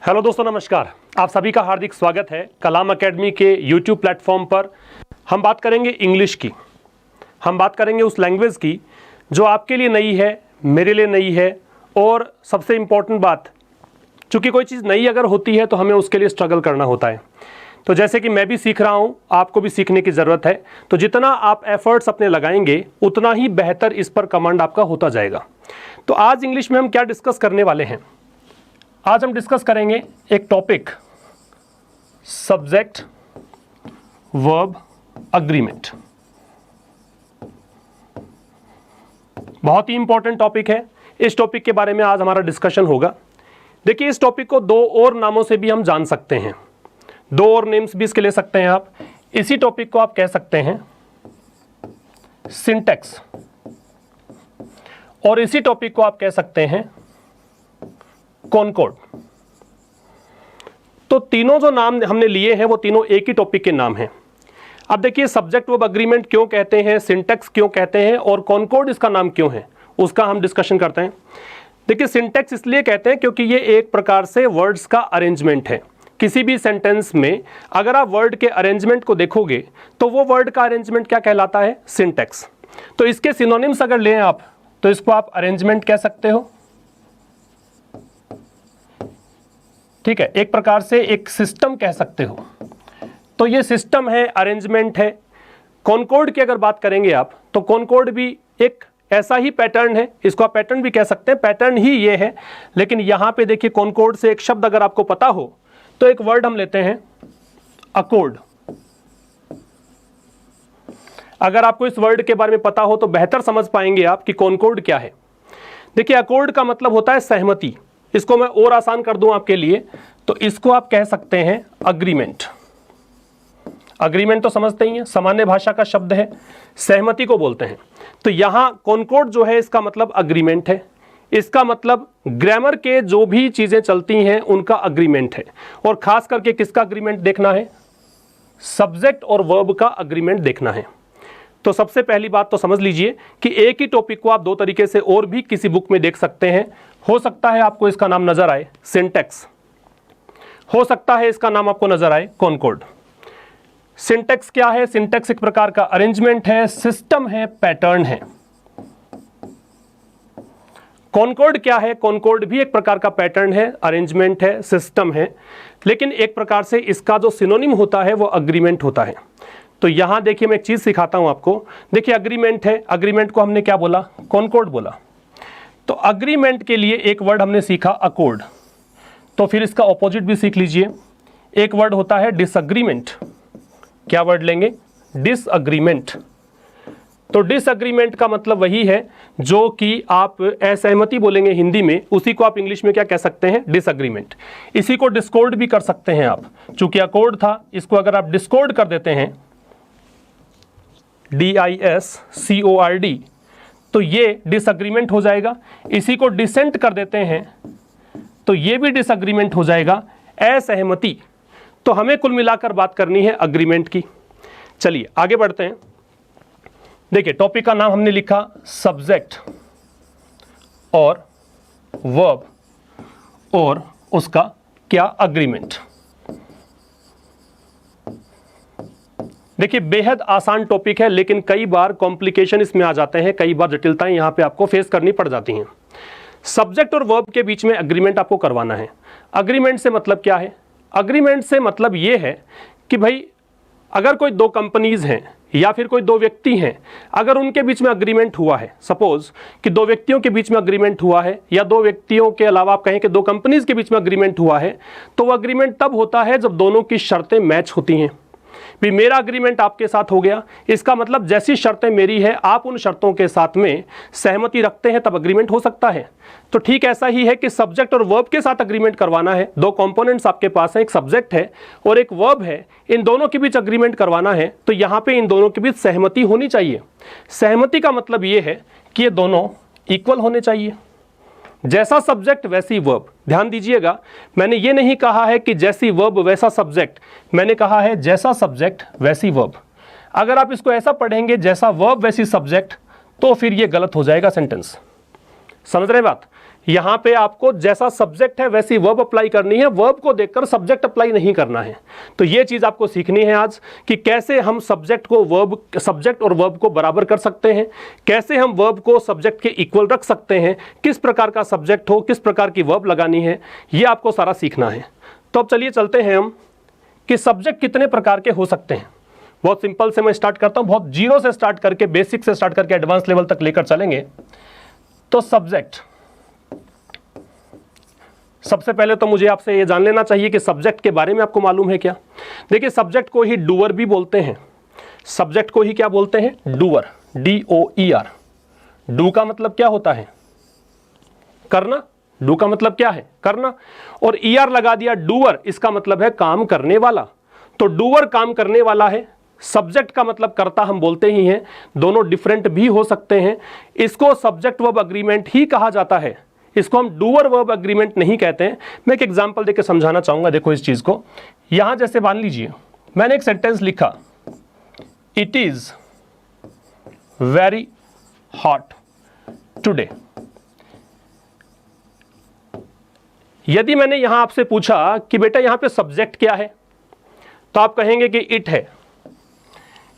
Hello दोस्तों, नमस्कार। आप सभी का हार्दिक स्वागत है कलाम एकेडमी के यूट्यूब प्लेटफॉर्म पर। हम बात करेंगे इंग्लिश की। हम बात करेंगे उस लैंग्वेज की जो आपके लिए नई है, मेरे लिए नई है। और सबसे इम्पॉर्टेंट बात, चूँकि कोई चीज़ नई अगर होती है तो हमें उसके लिए स्ट्रगल करना होता है। तो जैसे कि मैं भी सीख रहा हूँ, आपको भी सीखने की ज़रूरत है। तो जितना आप एफर्ट्स अपने लगाएंगे उतना ही बेहतर इस पर कमांड आपका होता जाएगा। तो आज इंग्लिश में हम क्या डिस्कस करने वाले हैं? आज हम डिस्कस करेंगे एक टॉपिक, सब्जेक्ट वर्ब अग्रीमेंट। बहुत ही इंपॉर्टेंट टॉपिक है। इस टॉपिक के बारे में आज हमारा डिस्कशन होगा। देखिए, इस टॉपिक को दो और नामों से भी हम जान सकते हैं। दो और नेम्स भी इसके ले सकते हैं आप। इसी टॉपिक को आप कह सकते हैं सिंटैक्स, और इसी टॉपिक को आप कह सकते हैं कॉनकॉर्ड। तो तीनों जो नाम हमने लिए हैं वो तीनों एक ही टॉपिक के नाम हैं। अब देखिए, सब्जेक्ट वर्ब अग्रीमेंट क्यों कहते हैं, सिंटैक्स क्यों कहते हैं और कॉनकॉर्ड इसका नाम क्यों है, उसका हम डिस्कशन करते हैं। देखिए, सिंटैक्स इसलिए कहते हैं क्योंकि ये एक प्रकार से वर्ड्स का अरेंजमेंट है। किसी भी सेंटेंस में अगर आप वर्ड के अरेंजमेंट को देखोगे तो वो वर्ड का अरेंजमेंट क्या कहलाता है? सिंटैक्स। तो इसके सिनोनिम्स अगर लें आप तो इसको आप अरेंजमेंट कह सकते हो, ठीक है। एक प्रकार से एक सिस्टम कह सकते हो। तो ये सिस्टम है, अरेंजमेंट है। कॉनकॉर्ड की अगर बात करेंगे आप तो कॉनकॉर्ड भी एक ऐसा ही पैटर्न है। इसको आप पैटर्न भी कह सकते हैं, पैटर्न ही ये है। लेकिन यहां पे देखिए, कॉनकॉर्ड से एक शब्द अगर आपको पता हो तो एक वर्ड हम लेते हैं अकॉर्ड। अगर आपको इस वर्ड के बारे में पता हो तो बेहतर समझ पाएंगे आप कि कॉनकॉर्ड क्या है। देखिए, अकॉर्ड का मतलब होता है सहमति। इसको मैं और आसान कर दूं आपके लिए तो इसको आप कह सकते हैं अग्रीमेंट। अग्रीमेंट तो समझते ही हैं, सामान्य भाषा का शब्द है, सहमति को बोलते हैं। तो यहां कॉनकॉर्ड जो है इसका मतलब अग्रीमेंट है। इसका मतलब ग्रामर के जो भी चीजें चलती हैं उनका अग्रीमेंट है। और खास करके किसका अग्रीमेंट देखना है? सब्जेक्ट और वर्ब का अग्रीमेंट देखना है। तो सबसे पहली बात तो समझ लीजिए कि एक ही टॉपिक को आप दो तरीके से और भी किसी बुक में देख सकते हैं। हो सकता है आपको इसका नाम नजर आए सिंटैक्स, हो सकता है इसका नाम आपको नजर आए कॉनकॉर्ड। सिंटैक्स क्या है? सिंटैक्स एक प्रकार का अरेंजमेंट है, सिस्टम है, पैटर्न है। कॉनकॉर्ड क्या है? कॉनकॉर्ड भी एक प्रकार का पैटर्न है, अरेंजमेंट है, सिस्टम है। लेकिन एक प्रकार से इसका जो सिनोनिम होता है वो अग्रीमेंट होता है। तो यहां देखिए, मैं एक चीज सिखाता हूं आपको। देखिए, अग्रीमेंट है, अग्रीमेंट को हमने क्या बोला? कॉनकॉर्ड बोला। तो अग्रीमेंट के लिए एक वर्ड हमने सीखा अकॉर्ड। तो फिर इसका ऑपोजिट भी सीख लीजिए। एक वर्ड होता है डिसअग्रीमेंट। क्या वर्ड लेंगे? डिसअग्रीमेंट। तो डिसअग्रीमेंट का मतलब वही है जो कि आप असहमति बोलेंगे हिंदी में, उसी को आप इंग्लिश में क्या कह सकते हैं? डिसअग्रीमेंट। इसी को डिस्कॉर्ड भी कर सकते हैं आप। चूंकि अकॉर्ड था, इसको अगर आप डिस्कॉर्ड कर देते हैं, DISCORD, तो ये डिसअग्रीमेंट हो जाएगा। इसी को डिसेंट कर देते हैं तो ये भी डिसअग्रीमेंट हो जाएगा, असहमति। तो हमें कुल मिलाकर बात करनी है अग्रीमेंट की। चलिए आगे बढ़ते हैं। देखिए, टॉपिक का नाम हमने लिखा सब्जेक्ट और वर्ब और उसका क्या अग्रीमेंट। देखिए, बेहद आसान टॉपिक है लेकिन कई बार कॉम्प्लिकेशन इसमें आ जाते हैं, कई बार जटिलताएं यहां पे आपको फेस करनी पड़ जाती हैं। सब्जेक्ट और वर्ब के बीच में अग्रीमेंट आपको करवाना है। अग्रीमेंट से मतलब क्या है? अग्रीमेंट से मतलब ये है कि भाई, अगर कोई दो कंपनीज हैं या फिर कोई दो व्यक्ति हैं, अगर उनके बीच में अग्रीमेंट हुआ है, सपोज कि दो व्यक्तियों के बीच में अग्रीमेंट हुआ है, या दो व्यक्तियों के अलावा आप कहें कि दो कंपनीज के बीच में अग्रीमेंट हुआ है, तो वो अग्रीमेंट तब होता है जब दोनों की शर्तें मैच होती हैं। भी मेरा अग्रीमेंट आपके साथ हो गया, इसका मतलब जैसी शर्तें मेरी है आप उन शर्तों के साथ में सहमति रखते हैं, तब अग्रीमेंट हो सकता है। तो ठीक ऐसा ही है कि सब्जेक्ट और वर्ब के साथ अग्रीमेंट करवाना है। दो कंपोनेंट्स आपके पास हैं, एक सब्जेक्ट है और एक वर्ब है, इन दोनों के बीच अग्रीमेंट करवाना है तो यहां पे इन दोनों के बीच सहमति होनी चाहिए। सहमति का मतलब ये है कि ये दोनों इक्वल होने चाहिए। जैसा सब्जेक्ट वैसी वर्ब। ध्यान दीजिएगा, मैंने ये नहीं कहा है कि जैसी वर्ब वैसा सब्जेक्ट, मैंने कहा है जैसा सब्जेक्ट वैसी वर्ब। अगर आप इसको ऐसा पढ़ेंगे जैसा वर्ब वैसी सब्जेक्ट, तो फिर ये गलत हो जाएगा सेंटेंस। समझ रहे बात? यहां पे आपको जैसा सब्जेक्ट है वैसी वर्ब अप्लाई करनी है, वर्ब को देखकर सब्जेक्ट अप्लाई नहीं करना है। तो ये चीज आपको सीखनी है आज कि कैसे हम सब्जेक्ट और वर्ब को बराबर कर सकते हैं, कैसे हम वर्ब को सब्जेक्ट के इक्वल रख सकते हैं, किस प्रकार का सब्जेक्ट हो, किस प्रकार की वर्ब लगानी है, ये आपको सारा सीखना है। तो अब चलिए चलते हैं हम कि सब्जेक्ट कितने प्रकार के हो सकते हैं। बहुत सिंपल से मैं स्टार्ट करता हूं, बहुत जीरो से स्टार्ट करके, बेसिक से स्टार्ट करके एडवांस लेवल तक लेकर चलेंगे। तो सब्जेक्ट, सबसे पहले तो मुझे आपसे ये जान लेना चाहिए कि सब्जेक्ट के बारे में आपको मालूम है क्या। देखिए, सब्जेक्ट को ही डूअर भी बोलते हैं। सब्जेक्ट को ही क्या बोलते हैं? Doer, DOER। डू का मतलब क्या होता है? करना। डू का मतलब क्या है? करना। और ER लगा दिया, डूअर, इसका मतलब है काम करने वाला। तो डूअर काम करने वाला है, सब्जेक्ट का मतलब कर्ता हम बोलते ही हैं, दोनों डिफरेंट भी हो सकते हैं। इसको सब्जेक्ट वर्ब अग्रीमेंट ही कहा जाता है, इसको हम डूअर वर्ब अग्रीमेंट नहीं कहते हैं। मैं एक एग्जांपल देकर समझाना चाहूंगा। देखो इस चीज को, यहां जैसे मान लीजिए मैंने एक सेंटेंस लिखा, it is very hot today. यदि मैंने यहां आपसे पूछा कि बेटा यहां पे सब्जेक्ट क्या है, तो आप कहेंगे कि इट है।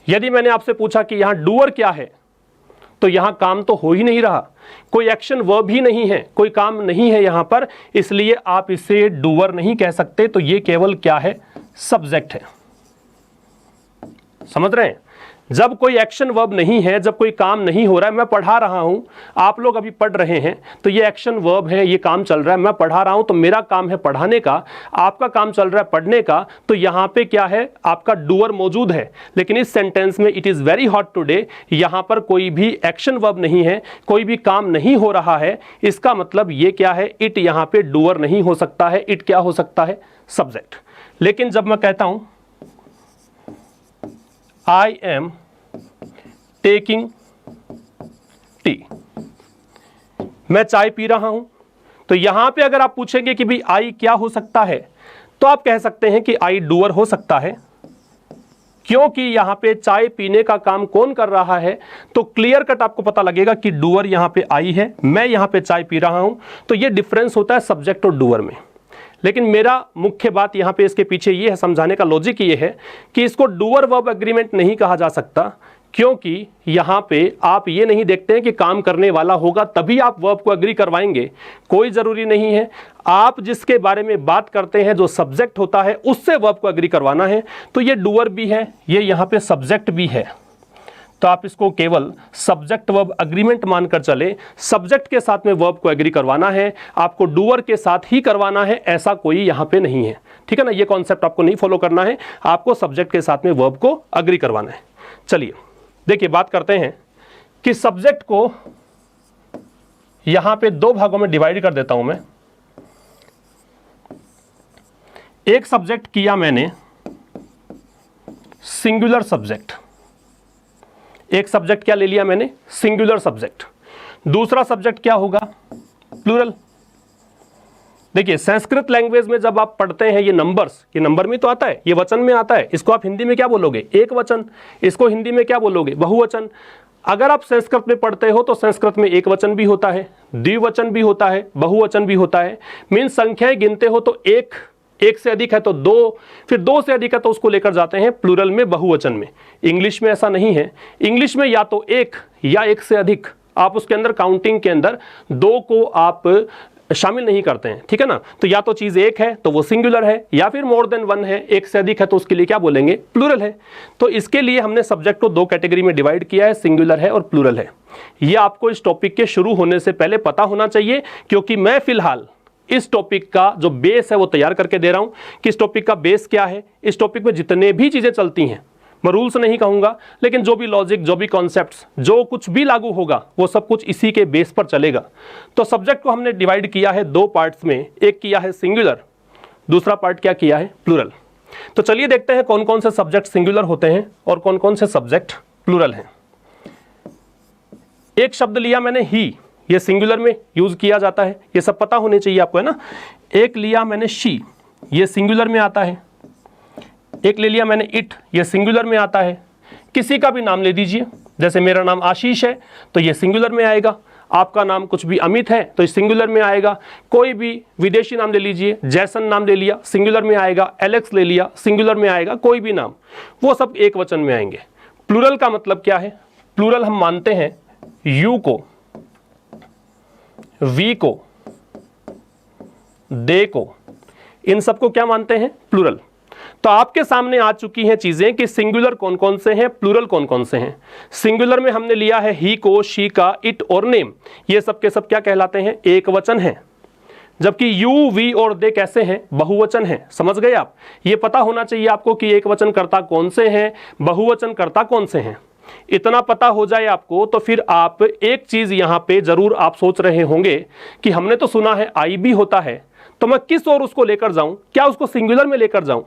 यदि मैंने आपसे पूछा कि यहां डूअर क्या है, तो यहां काम तो हो ही नहीं रहा, कोई एक्शन वर्ब ही नहीं है, कोई काम नहीं है यहां पर, इसलिए आप इसे डूअर नहीं कह सकते। तो ये केवल क्या है? सब्जेक्ट है। समझ रहे हैं? जब कोई एक्शन वर्ब नहीं है, जब कोई काम नहीं हो रहा है, मैं पढ़ा रहा हूं, आप लोग अभी पढ़ रहे हैं, तो ये एक्शन वर्ब है, ये काम चल रहा है, मैं पढ़ा रहा हूं, तो मेरा काम है पढ़ाने का, आपका काम चल रहा है पढ़ने का। तो यहां पे क्या है? आपका डूअर मौजूद है। लेकिन इस सेंटेंस में it is very hot today, यहां पर कोई भी एक्शन वर्ब नहीं है, कोई भी काम नहीं हो रहा है। इसका मतलब ये क्या है? इट यहां पे डूअर नहीं हो सकता है, इट क्या हो सकता है? सब्जेक्ट। लेकिन जब मैं कहता हूं I am taking tea, मैं चाय पी रहा हूं, तो यहां पे अगर आप पूछेंगे कि भाई आई क्या हो सकता है, तो आप कह सकते हैं कि आई डूअर हो सकता है, क्योंकि यहां पे चाय पीने का काम कौन कर रहा है। तो क्लियर कट आपको पता लगेगा कि डूअर यहां पे आई है, मैं यहां पे चाय पी रहा हूं। तो ये डिफरेंस होता है सब्जेक्ट और डूअर में। लेकिन मेरा मुख्य बात यहां पे इसके पीछे ये है, समझाने का लॉजिक ये है कि इसको डूअर वर्ब एग्रीमेंट नहीं कहा जा सकता, क्योंकि यहां पे आप ये नहीं देखते हैं कि काम करने वाला होगा तभी आप वर्ब को एग्री करवाएंगे, कोई जरूरी नहीं है। आप जिसके बारे में बात करते हैं, जो सब्जेक्ट होता है, उससे वर्ब को एग्री करवाना है। तो ये डूअर भी है, ये यहां पे सब्जेक्ट भी है, तो आप इसको केवल सब्जेक्ट वर्ब एग्रीमेंट मानकर चले। सब्जेक्ट के साथ में वर्ब को एग्री करवाना है, आपको डूअर के साथ ही करवाना है, ऐसा कोई यहां पे नहीं है। ठीक है ना? ये कॉन्सेप्ट आपको नहीं फॉलो करना है, आपको सब्जेक्ट के साथ में वर्ब को एग्री करवाना है। चलिए देखिए, बात करते हैं कि सब्जेक्ट को यहां पे दो भागों में डिवाइड कर देता हूं मैं। एक सब्जेक्ट किया मैंने सिंगुलर सब्जेक्ट, एक सब्जेक्ट क्या ले लिया मैंने? Singular subject. दूसरा सब्जेक्ट क्या होगा? प्लूरल। देखिए, संस्कृत लैंग्वेज में जब आप पढ़ते हैं ये नंबर्स, ये नंबर में तो आता है, ये वचन में आता है, इसको आप हिंदी में क्या बोलोगे? एक वचन। इसको हिंदी में क्या बोलोगे? बहुवचन। अगर आप संस्कृत में पढ़ते हो तो संस्कृत में एक वचन भी होता है, द्विवचन भी होता है, बहुवचन भी होता है। मीन संख्याएं गिनते हो तो एक से अधिक है तो दो, फिर दो से अधिक है तो उसको लेकर जाते हैं प्लूरल में, बहुवचन में। इंग्लिश में ऐसा नहीं है। इंग्लिश में या तो एक या एक से अधिक, आप उसके अंदर काउंटिंग के अंदर दो को आप शामिल नहीं करते हैं। ठीक है ना? तो या तो चीज एक है तो वो सिंगुलर है, या फिर मोर देन वन है, एक से अधिक है तो उसके लिए क्या बोलेंगे? प्लूरल है। तो इसके लिए हमने सब्जेक्ट को दो कैटेगरी में डिवाइड किया है, सिंगुलर है और प्लूरल है। ये आपको इस टॉपिक के शुरू होने से पहले पता होना चाहिए, क्योंकि मैं फिलहाल इस टॉपिक का जो बेस है वो तैयार करके दे रहा हूं कि इस टॉपिक का बेस क्या है। इस टॉपिक में जितने भी चीजें चलती हैं, मैं रूल्स नहीं कहूंगा, लेकिन जो भी लॉजिक, जो भी कॉन्सेप्ट्स, जो कुछ भी लागू होगा वो सब कुछ इसी के बेस पर चलेगा। तो सब्जेक्ट को हमने डिवाइड किया है दो पार्ट्स में, एक किया है सिंगुलर, दूसरा पार्ट क्या किया है? प्लूरल। तो चलिए देखते हैं कौन कौन से सब्जेक्ट सिंगुलर होते हैं और कौन कौन से सब्जेक्ट प्लूरल हैं। एक शब्द लिया मैंने ही, ये सिंगुलर में यूज किया जाता है, ये सब पता होने चाहिए आपको, है ना? एक लिया मैंने शी, ये सिंगुलर में आता है। एक ले लिया मैंने इट, ये सिंगुलर में आता है। किसी का भी नाम ले दीजिए, जैसे मेरा नाम आशीष है तो ये सिंगुलर में आएगा। आपका नाम कुछ भी अमित है तो सिंगुलर में आएगा, कोई भी विदेशी नाम ले लीजिए, जैसन नाम ले लिया सिंगुलर में आएगा, एलेक्स ले लिया सिंगुलर में आएगा, कोई भी नाम वो सब एक वचन में आएंगे। प्लूरल का मतलब क्या है? प्लूरल हम मानते हैं यू को, वी को, दे को, इन सबको क्या मानते हैं? प्लूरल। तो आपके सामने आ चुकी हैं चीजें कि सिंगुलर कौन कौन से हैं, प्लूरल कौन कौन से हैं। सिंगुलर में हमने लिया है ही को, शी का, इट और नेम, ये सब के सब क्या कहलाते हैं? एक वचन हैं। जबकि यू, वी और दे कैसे हैं? बहुवचन हैं। समझ गए आप? ये पता होना चाहिए आपको कि एक वचन कर्ता कौन से हैं, बहुवचन कर्ता कौन से हैं। इतना पता हो जाए आपको तो फिर आप एक चीज यहां पे जरूर आप सोच रहे होंगे कि हमने तो सुना है आई भी होता है, तो मैं किस ओर उसको लेकर जाऊं? क्या उसको सिंगुलर में लेकर जाऊं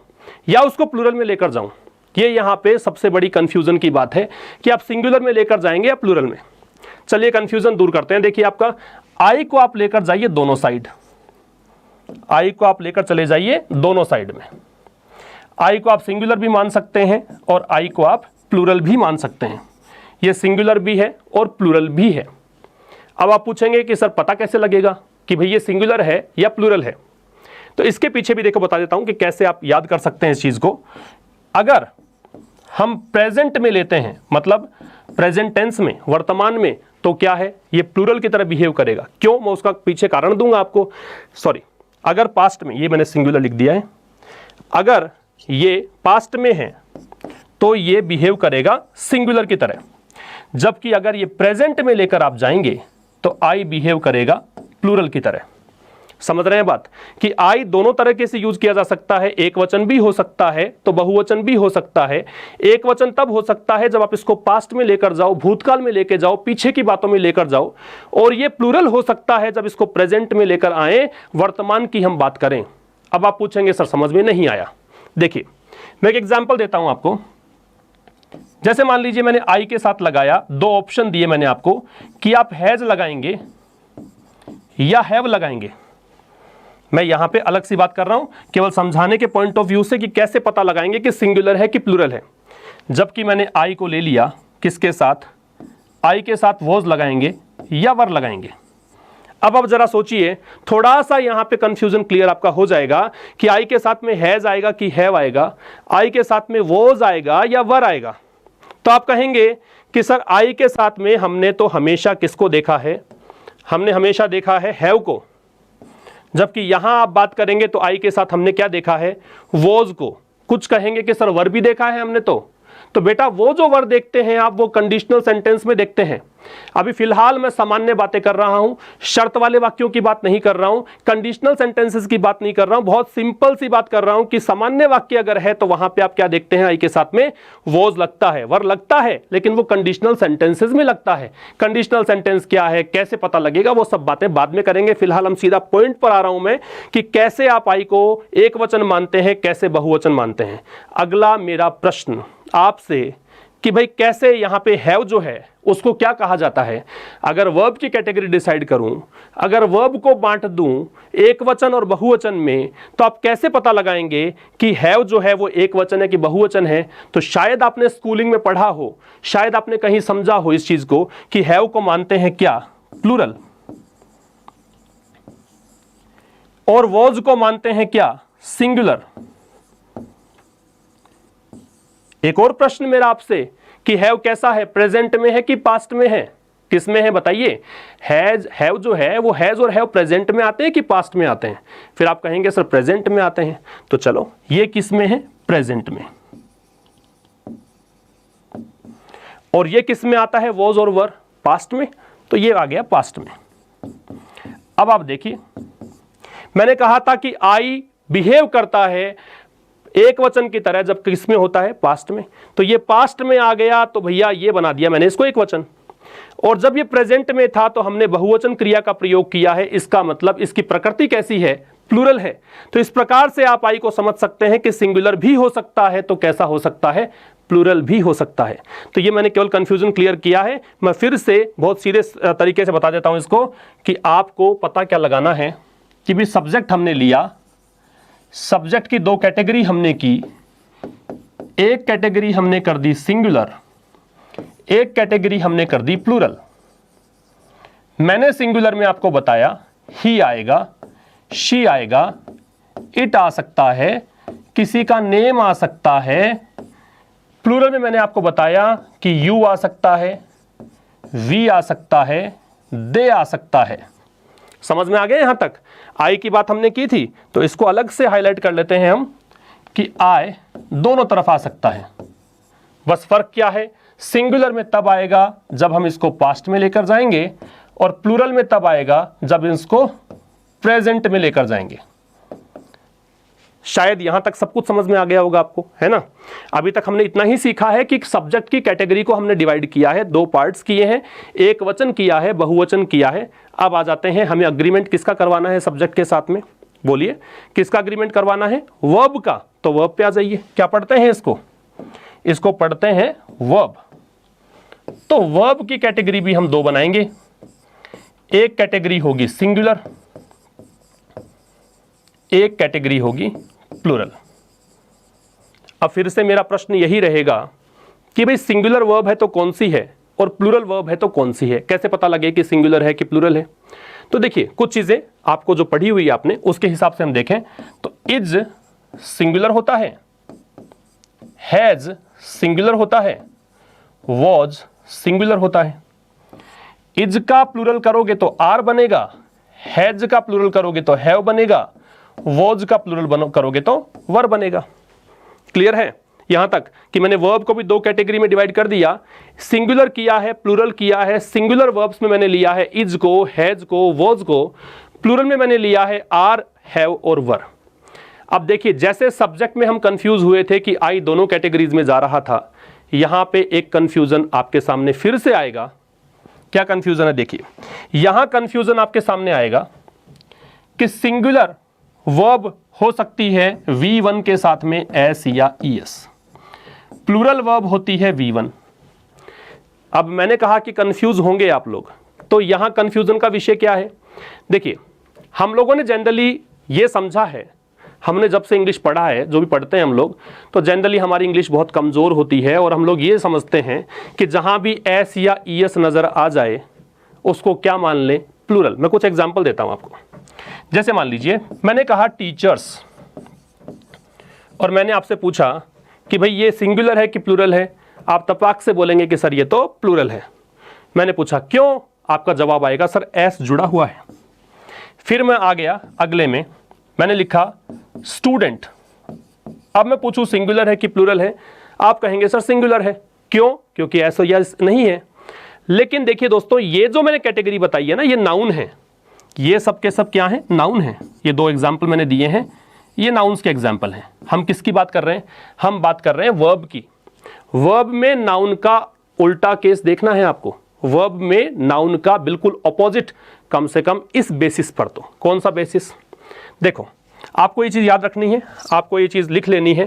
या उसको प्लूरल में लेकर जाऊं? ये यहां पे सबसे बड़ी कंफ्यूजन की बात है कि आप सिंगुलर में लेकर जाएंगे या प्लूरल में। चलिए कंफ्यूजन दूर करते हैं। देखिए आपका आई को आप लेकर जाइए दोनों साइड, आई को आप लेकर चले जाइए दोनों साइड में। आई को आप सिंगुलर भी मान सकते हैं और आई को आप प्लूरल भी मान सकते हैं। ये सिंगुलर भी है और प्लूरल भी है। अब आप पूछेंगे कि सर पता कैसे लगेगा कि भाई ये सिंगुलर है या प्लूरल है? तो इसके पीछे भी देखो बता देता हूं कि कैसे आप याद कर सकते हैं इस चीज को। अगर हम प्रेजेंट में लेते हैं, मतलब प्रेजेंट टेंस में, वर्तमान में, तो क्या है? ये प्लूरल की तरह बिहेव करेगा। क्यों? मैं उसका पीछे कारण दूंगा आपको। सॉरी, अगर पास्ट में, ये मैंने सिंगुलर लिख दिया है, अगर ये पास्ट में है तो ये बिहेव करेगा सिंगुलर की तरह। जबकि अगर ये प्रेजेंट में लेकर आप जाएंगे तो आई बिहेव करेगा प्लूरल की तरह। समझ रहे हैं बात? कि आई दोनों तरीके से यूज किया जा सकता है। एक वचन भी हो सकता है तो बहुवचन भी हो सकता है। एक वचन तब हो सकता है जब आप इसको पास्ट में लेकर जाओ, भूतकाल में लेकर जाओ, पीछे की बातों में लेकर जाओ। और ये प्लूरल हो सकता है जब इसको प्रेजेंट में लेकर आए, वर्तमान की हम बात करें। अब आप पूछेंगे सर समझ में नहीं आया। देखिए मैं एक एग्जाम्पल देता हूं आपको। जैसे मान लीजिए मैंने आई के साथ लगाया, दो ऑप्शन दिए मैंने आपको कि आप हैज लगाएंगे या हैव लगाएंगे। मैं यहां पे अलग सी बात कर रहा हूं केवल समझाने के पॉइंट ऑफ व्यू से कि कैसे पता लगाएंगे कि सिंगुलर है कि प्लूरल है। जबकि मैंने आई को ले लिया, किसके साथ? आई के साथ वॉज लगाएंगे या वर लगाएंगे। अब जरा सोचिए, थोड़ा सा यहां पे कंफ्यूजन क्लियर आपका हो जाएगा कि आई के साथ में हैज आएगा कि हैव आएगा, आई के साथ में वॉज आएगा या वर आएगा। तो आप कहेंगे कि सर आई के साथ में हमने तो हमेशा किसको देखा है? हमने हमेशा देखा है हैव को। जबकि यहां आप बात करेंगे तो आई के साथ हमने क्या देखा है? वॉज को। कुछ कहेंगे कि सर वर भी देखा है हमने तो बेटा वो जो वर देखते हैं आप वो कंडीशनल सेंटेंस में देखते हैं। अभी फिलहाल मैं सामान्य बातें कर रहा हूं, शर्त वाले वाक्यों की बात नहीं कर रहा हूं, कंडीशनल सेंटेंसेस की बात नहीं कर रहा हूं, बहुत सिंपल सी बात कर रहा हूं कि सामान्य वाक्य अगर है तो वहां पे आप क्या देखते हैं? आई के साथ में वॉज लगता है, वर लगता है, लेकिन वो कंडीशनल सेंटेंसेस में लगता है। कंडीशनल सेंटेंस क्या है, कैसे पता लगेगा, वो सब बातें बाद में करेंगे। फिलहाल हम सीधा पॉइंट पर आ रहा हूं मैं कि कैसे आप आई को एक वचन मानते हैं, कैसे बहुवचन मानते हैं। अगला मेरा प्रश्न आपसे कि भाई कैसे यहां पे हैव जो है उसको क्या कहा जाता है? अगर वर्ब की कैटेगरी डिसाइड करूं, अगर वर्ब को बांट दूं एक वचन और बहुवचन में, तो आप कैसे पता लगाएंगे कि हैव जो है वो एक वचन है कि बहुवचन है? तो शायद आपने स्कूलिंग में पढ़ा हो, शायद आपने कहीं समझा हो इस चीज को कि हैव को मानते हैं क्या? प्लूरल। और वॉज को मानते हैं क्या? सिंगुलर। एक और प्रश्न मेरा आपसे कि हैव कैसा है? प्रेजेंट में है कि पास्ट में है? किस में है बताइए? हैज, हैव जो है वो हैज और हैव प्रेजेंट में आते हैं कि पास्ट में आते हैं? फिर आप कहेंगे सर प्रेजेंट में आते हैं। तो चलो ये किस में है? प्रेजेंट में। और ये किस में आता है? वॉज और वर? पास्ट में। तो ये आ गया पास्ट में। अब आप देखिए, मैंने कहा था कि आई बिहेव करता है एक वचन की तरह जब किसमें होता है? पास्ट में। तो ये पास्ट में आ गया तो भैया ये बना दिया मैंने इसको एक वचन। और जब ये प्रेजेंट में था तो हमने बहुवचन क्रिया का प्रयोग किया है। इसका मतलब इसकी प्रकृति कैसी है? प्लूरल है। तो इस प्रकार से आप आई को समझ सकते हैं कि सिंगुलर भी हो सकता है तो कैसा हो सकता है? प्लूरल भी हो सकता है। तो ये मैंने केवल कंफ्यूजन क्लियर किया है। मैं फिर से बहुत सीधे तरीके से बता देता हूं इसको कि आपको पता क्या लगाना है कि भी सब्जेक्ट हमने लिया, सब्जेक्ट की दो कैटेगरी हमने की, एक कैटेगरी हमने कर दी सिंगुलर, एक कैटेगरी हमने कर दी प्लूरल। मैंने सिंगुलर में आपको बताया ही आएगा, शी आएगा, इट आ सकता है, किसी का नेम आ सकता है। प्लूरल में मैंने आपको बताया कि यू आ सकता है, वी आ सकता है, दे आ सकता है। समझ में आ गया यहां तक? आई की बात हमने की थी, तो इसको अलग से हाईलाइट कर लेते हैं हम कि आई दोनों तरफ आ सकता है। बस फर्क क्या है, सिंगुलर में तब आएगा जब हम इसको पास्ट में लेकर जाएंगे, और प्लूरल में तब आएगा जब इसको प्रेजेंट में लेकर जाएंगे। शायद यहां तक सब कुछ समझ में आ गया होगा आपको, है ना? अभी तक हमने इतना ही सीखा है कि सब्जेक्ट की कैटेगरी को हमने डिवाइड किया है, दो पार्ट्स किए हैं, एक वचन किया है, बहुवचन किया है। अब आ जाते हैं, हमें अग्रीमेंट किसका करवाना है सब्जेक्ट के साथ में? बोलिए, किसका अग्रीमेंट करवाना है? वर्ब का। तो वर्ब पे आ जाइए। क्या पढ़ते हैं इसको पढ़ते हैं वर्ब। तो वर्ब की कैटेगरी भी हम दो बनाएंगे। एक कैटेगरी होगी सिंगुलर, एक कैटेगरी होगी प्लूरल। अब फिर से मेरा प्रश्न यही रहेगा कि भाई सिंगुलर वर्ब है तो कौन सी है और प्लूरल वर्ब है तो कौन सी है? कैसे पता लगे कि सिंगुलर है कि प्लूरल है? तो देखिए, कुछ चीजें आपको जो पढ़ी हुई है आपने, उसके हिसाब से हम देखें तो इज सिंगुलर होता है, हैज सिंगुलर होता है, वॉज सिंगुलर होता है। इज का प्लूरल करोगे तो आर बनेगा, हैज का प्लूरल करोगे तो हैव बनेगा, वॉज का प्लूरल करोगे तो वर बनेगा। क्लियर है यहां तक कि मैंने वर्ब को भी दो कैटेगरी में डिवाइड कर दिया, सिंगुलर किया है, प्लूरल किया है। सिंगुलर वर्ब्स में मैंने लिया है इज को, हैज को, वॉज को। प्लूरल में मैंने लिया है आर, हैव और वर। अब देखिए, जैसे सब्जेक्ट में हम कंफ्यूज हुए थे कि आई दोनों कैटेगरीज में जा रहा था, यहां पे एक कंफ्यूजन आपके सामने फिर से आएगा। क्या कंफ्यूजन है? देखिए, यहां कंफ्यूजन आपके सामने आएगा कि सिंगुलर वर्ब हो सकती है V1 के साथ में एस या ES, प्लूरल वर्ब होती है V1। अब मैंने कहा कि कंफ्यूज होंगे आप लोग, तो यहां कंफ्यूजन का विषय क्या है? देखिए, हम लोगों ने जनरली ये समझा है, हमने जब से इंग्लिश पढ़ा है, जो भी पढ़ते हैं हम लोग, तो जनरली हमारी इंग्लिश बहुत कमज़ोर होती है और हम लोग ये समझते हैं कि जहां भी एस या ES नज़र आ जाए उसको क्या मान लें? प्लूरल। मैं कुछ एग्जाम्पल देता हूं आपको। जैसे मान लीजिए, मैंने कहा टीचर्स, और मैंने आपसे पूछा कि भाई ये सिंगुलर है कि प्लूरल है? आप तपाक से बोलेंगे कि सर ये तो प्लूरल है। मैंने पूछा क्यों? आपका जवाब आएगा सर एस जुड़ा हुआ है। फिर मैं आ गया अगले में, मैंने लिखा स्टूडेंट। अब मैं पूछूं सिंगुलर है कि प्लूरल है? आप कहेंगे सर सिंगुलर है। क्यों? क्योंकि एस या नहीं है। लेकिन देखिए दोस्तों, ये जो मैंने कैटेगरी बताई है ना, ये नाउन है। ये सब के सब क्या है? नाउन है। ये दो एग्जाम्पल मैंने दिए हैं, ये नाउन्स के एग्जाम्पल हैं। हम किसकी बात कर रहे हैं? हम बात कर रहे हैं वर्ब की। वर्ब में नाउन का उल्टा केस देखना है आपको। वर्ब में नाउन का बिल्कुल ऑपोजिट, कम से कम इस बेसिस पर। तो कौन सा बेसिस? देखो, आपको ये चीज़ याद रखनी है, आपको ये चीज़ लिख लेनी है।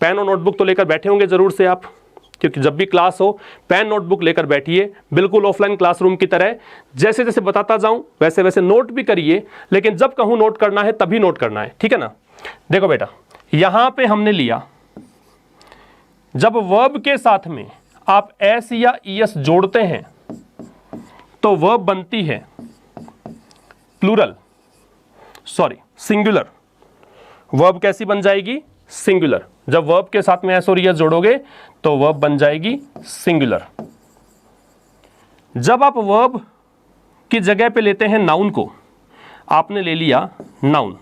पेन और नोटबुक तो लेकर बैठे होंगे ज़रूर से आप, क्योंकि जब भी क्लास हो पेन नोटबुक लेकर बैठिए, बिल्कुल ऑफलाइन क्लासरूम की तरह। जैसे जैसे बताता जाऊं वैसे वैसे नोट भी करिए, लेकिन जब कहूं नोट करना है तभी नोट करना है, ठीक है ना? देखो बेटा, यहां पे हमने लिया, जब वर्ब के साथ में आप एस या ES जोड़ते हैं तो वर्ब बनती है प्लूरल, सॉरी सिंगुलर। वर्ब कैसी बन जाएगी? सिंगुलर। जब वर्ब के साथ में एस और ES जोड़ोगे तो वर्ब बन जाएगी सिंगुलर। जब आप वर्ब की जगह पे लेते हैं नाउन को, आपने ले लिया नाउन,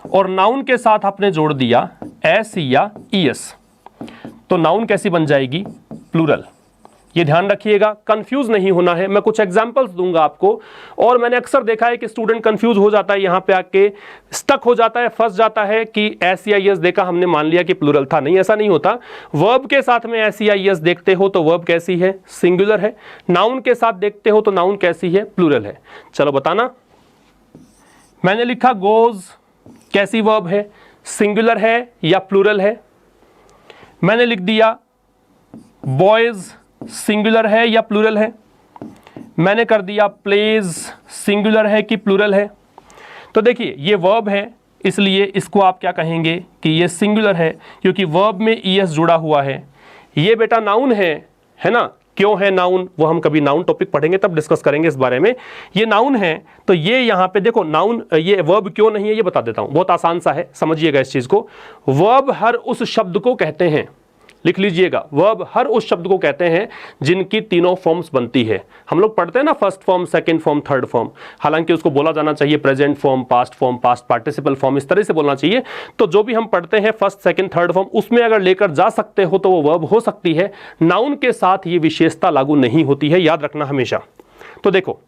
और नाउन के साथ आपने जोड़ दिया एस या ES, तो नाउन कैसी बन जाएगी? प्लूरल। ये ध्यान रखिएगा, कंफ्यूज नहीं होना है। मैं कुछ एग्जांपल्स दूंगा आपको, और मैंने अक्सर देखा है कि स्टूडेंट कंफ्यूज हो जाता है, यहां पे आके स्टक हो जाता है, फंस जाता है कि एस या ES देखा, हमने मान लिया कि प्लूरल था। नहीं, ऐसा नहीं होता। वर्ब के साथ में एस या ES देखते हो तो वर्ब कैसी है? सिंगुलर है। नाउन के साथ देखते हो तो नाउन कैसी है? प्लूरल है। चलो बताना। मैंने लिखा गोज, कैसी वर्ब है? सिंगुलर है या प्लूरल है? मैंने लिख दिया बॉयज, सिंगुलर है या प्लूरल है? मैंने कर दिया प्लेज, सिंगुलर है कि प्लूरल है? तो देखिए, ये वर्ब है, इसलिए इसको आप क्या कहेंगे कि ये सिंगुलर है, क्योंकि वर्ब में ES जुड़ा हुआ है। ये बेटा नाउन है ना? क्यों है नाउन, वो हम कभी नाउन टॉपिक पढ़ेंगे तब डिस्कस करेंगे इस बारे में। ये नाउन है तो ये यहां पे देखो नाउन, ये वर्ब क्यों नहीं है ये बता देता हूं, बहुत आसान सा है, समझिएगा इस चीज को। वर्ब हर उस शब्द को कहते हैं, लिख लीजिएगा, वर्ब हर उस शब्द को कहते हैं जिनकी तीनों फॉर्म्स बनती है। हम लोग पढ़ते हैं ना first form, second form, third form, हालांकि उसको बोला जाना चाहिए present form, past participle form, इस तरह से बोलना चाहिए। तो जो भी हम पढ़ते हैं फर्स्ट सेकंड थर्ड फॉर्म, उसमें अगर लेकर जा सकते हो तो वो वर्ब हो सकती है। नाउन के साथ ये विशेषता लागू नहीं होती है, याद रखना हमेशा। तो देखो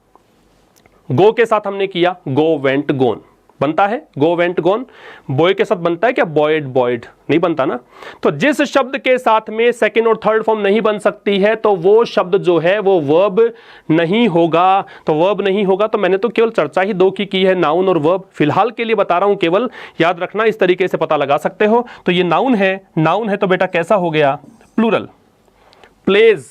गो के साथ हमने किया, गो वेंट गोन बनता है, गो वेंट गोन। बॉय के साथ बनता है क्या, बॉयड बॉयड, नहीं बनता ना। तो जिस शब्द के साथ में सेकंड और थर्ड फॉर्म नहीं बन सकती है तो वो शब्द जो है वो वर्ब नहीं होगा। तो वर्ब नहीं होगा, तो मैंने तो केवल चर्चा ही दो की है, नाउन और वर्ब, फिलहाल के लिए बता रहा हूं केवल, याद रखना, इस तरीके से पता लगा सकते हो। तो ये नाउन है, नाउन है तो बेटा कैसा हो गया, प्लूरल। प्लेज,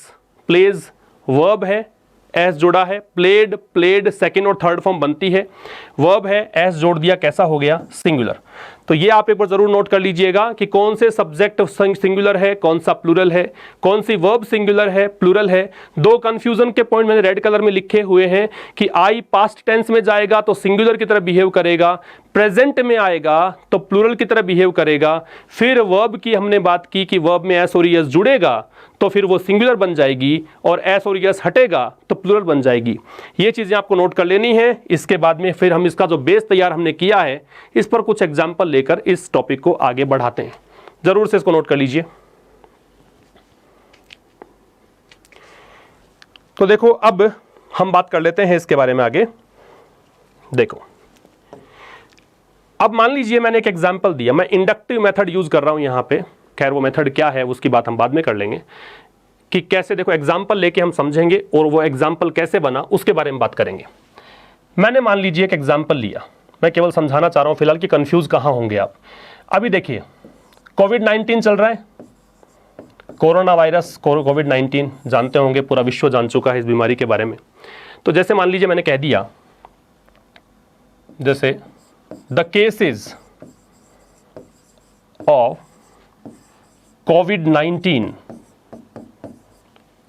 प्लेज वर्ब है, एस जोड़ा है, प्लेड, प्लेड सेकंड और थर्ड फॉर्म बनती है, वर्ब है, एस जोड़ दिया, कैसा हो गया, सिंगुलर। तो ये आप एक बार जरूर नोट कर लीजिएगा कि कौन से सब्जेक्ट सिंगुलर है, कौन सा प्लूरल है, कौन सी वर्ब सिंगुलर है, प्लूरल है। दो कंफ्यूजन के पॉइंट मैंने रेड कलर में लिखे हुए हैं कि आई पास्ट टेंस में जाएगा तो सिंगुलर की तरह बिहेव करेगा, प्रेजेंट में आएगा तो प्लूरल की तरह बिहेव करेगा। फिर वर्ब की हमने बात की कि वर्ब में एस और एस जुड़ेगा तो फिर वो सिंगुलर बन जाएगी, और एस और एस हटेगा तो प्लूरल बन जाएगी। ये चीजें आपको नोट कर लेनी है। इसके बाद में फिर हम इसका जो बेस तैयार हमने किया है इस पर कुछ एग्जाम्पल लेकर इस टॉपिक को आगे बढ़ाते हैं, जरूर से इसको नोट कर लीजिए। तो देखो अब हम बात कर लेते हैं इसके बारे में आगे। देखो अब मान लीजिए मैंने एक एग्जाम्पल दिया, मैं इंडक्टिव मेथड यूज कर रहा हूं यहां पे, खैर वो मेथड क्या है उसकी बात हम बाद में कर लेंगे, कि कैसे, देखो एग्जाम्पल लेके हम समझेंगे और वो एग्जाम्पल कैसे बना उसके बारे में बात करेंगे। मैंने मान लीजिए एक एग्जाम्पल लिया, मैं केवल समझाना चाह रहा हूं फिलहाल कि कंफ्यूज कहां होंगे आप। अभी देखिए कोविड-19 चल रहा है, कोरोना वायरस, कोविड-19 जानते होंगे, पूरा विश्व जान चुका है इस बीमारी के बारे में। तो जैसे मान लीजिए मैंने कह दिया, जैसे द केसेस ऑफ कोविड-19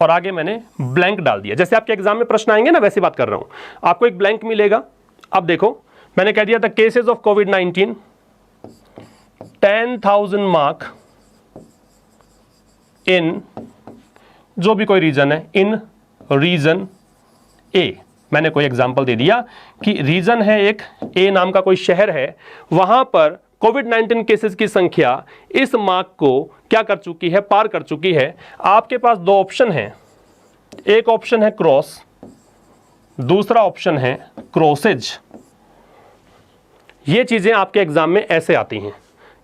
और आगे मैंने ब्लैंक डाल दिया। जैसे आपके एग्जाम में प्रश्न आएंगे ना वैसी बात कर रहा हूं, आपको एक ब्लैंक मिलेगा। अब देखो मैंने कह दिया the cases of covid 10,000 mark in, जो भी कोई रीजन है, इन रीजन ए। मैंने कोई एग्जांपल दे दिया कि रीजन है एक ए नाम का कोई शहर है, वहां पर कोविड-19 केसेस की संख्या इस मार्क को क्या कर चुकी है, पार कर चुकी है। आपके पास दो ऑप्शन हैं, एक ऑप्शन है क्रॉस, दूसरा ऑप्शन है क्रॉसेज। ये चीजें आपके एग्जाम में ऐसे आती हैं,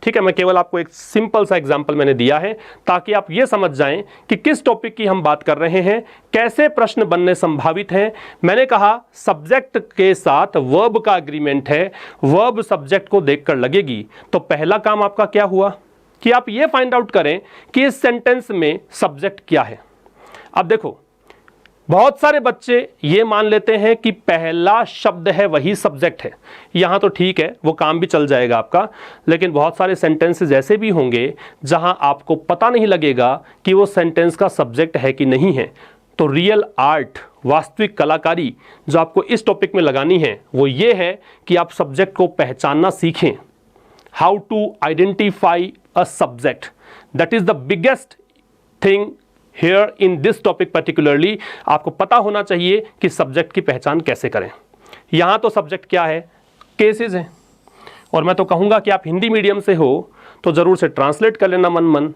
ठीक है। मैं केवल आपको एक सिंपल सा एग्जांपल मैंने दिया है ताकि आप ये समझ जाएं कि किस टॉपिक की हम बात कर रहे हैं, कैसे प्रश्न बनने संभावित हैं। मैंने कहा सब्जेक्ट के साथ वर्ब का एग्रीमेंट है, वर्ब सब्जेक्ट को देखकर लगेगी। तो पहला काम आपका क्या हुआ कि आप ये फाइंड आउट करें कि इस सेंटेंस में सब्जेक्ट क्या है। अब देखो बहुत सारे बच्चे ये मान लेते हैं कि पहला शब्द है वही सब्जेक्ट है, यहां तो ठीक है वो काम भी चल जाएगा आपका, लेकिन बहुत सारे सेंटेंसेस ऐसे भी होंगे जहां आपको पता नहीं लगेगा कि वो सेंटेंस का सब्जेक्ट है कि नहीं है। तो रियल आर्ट, वास्तविक कलाकारी जो आपको इस टॉपिक में लगानी है वो ये है कि आप सब्जेक्ट को पहचानना सीखें। How to identify a subject, that is the biggest thing here in this topic particularly. आपको पता होना चाहिए कि सब्जेक्ट की पहचान कैसे करें। यहां तो सब्जेक्ट क्या है, केसेस है, और मैं तो कहूंगा कि आप हिंदी मीडियम से हो तो जरूर से ट्रांसलेट कर लेना मन मन,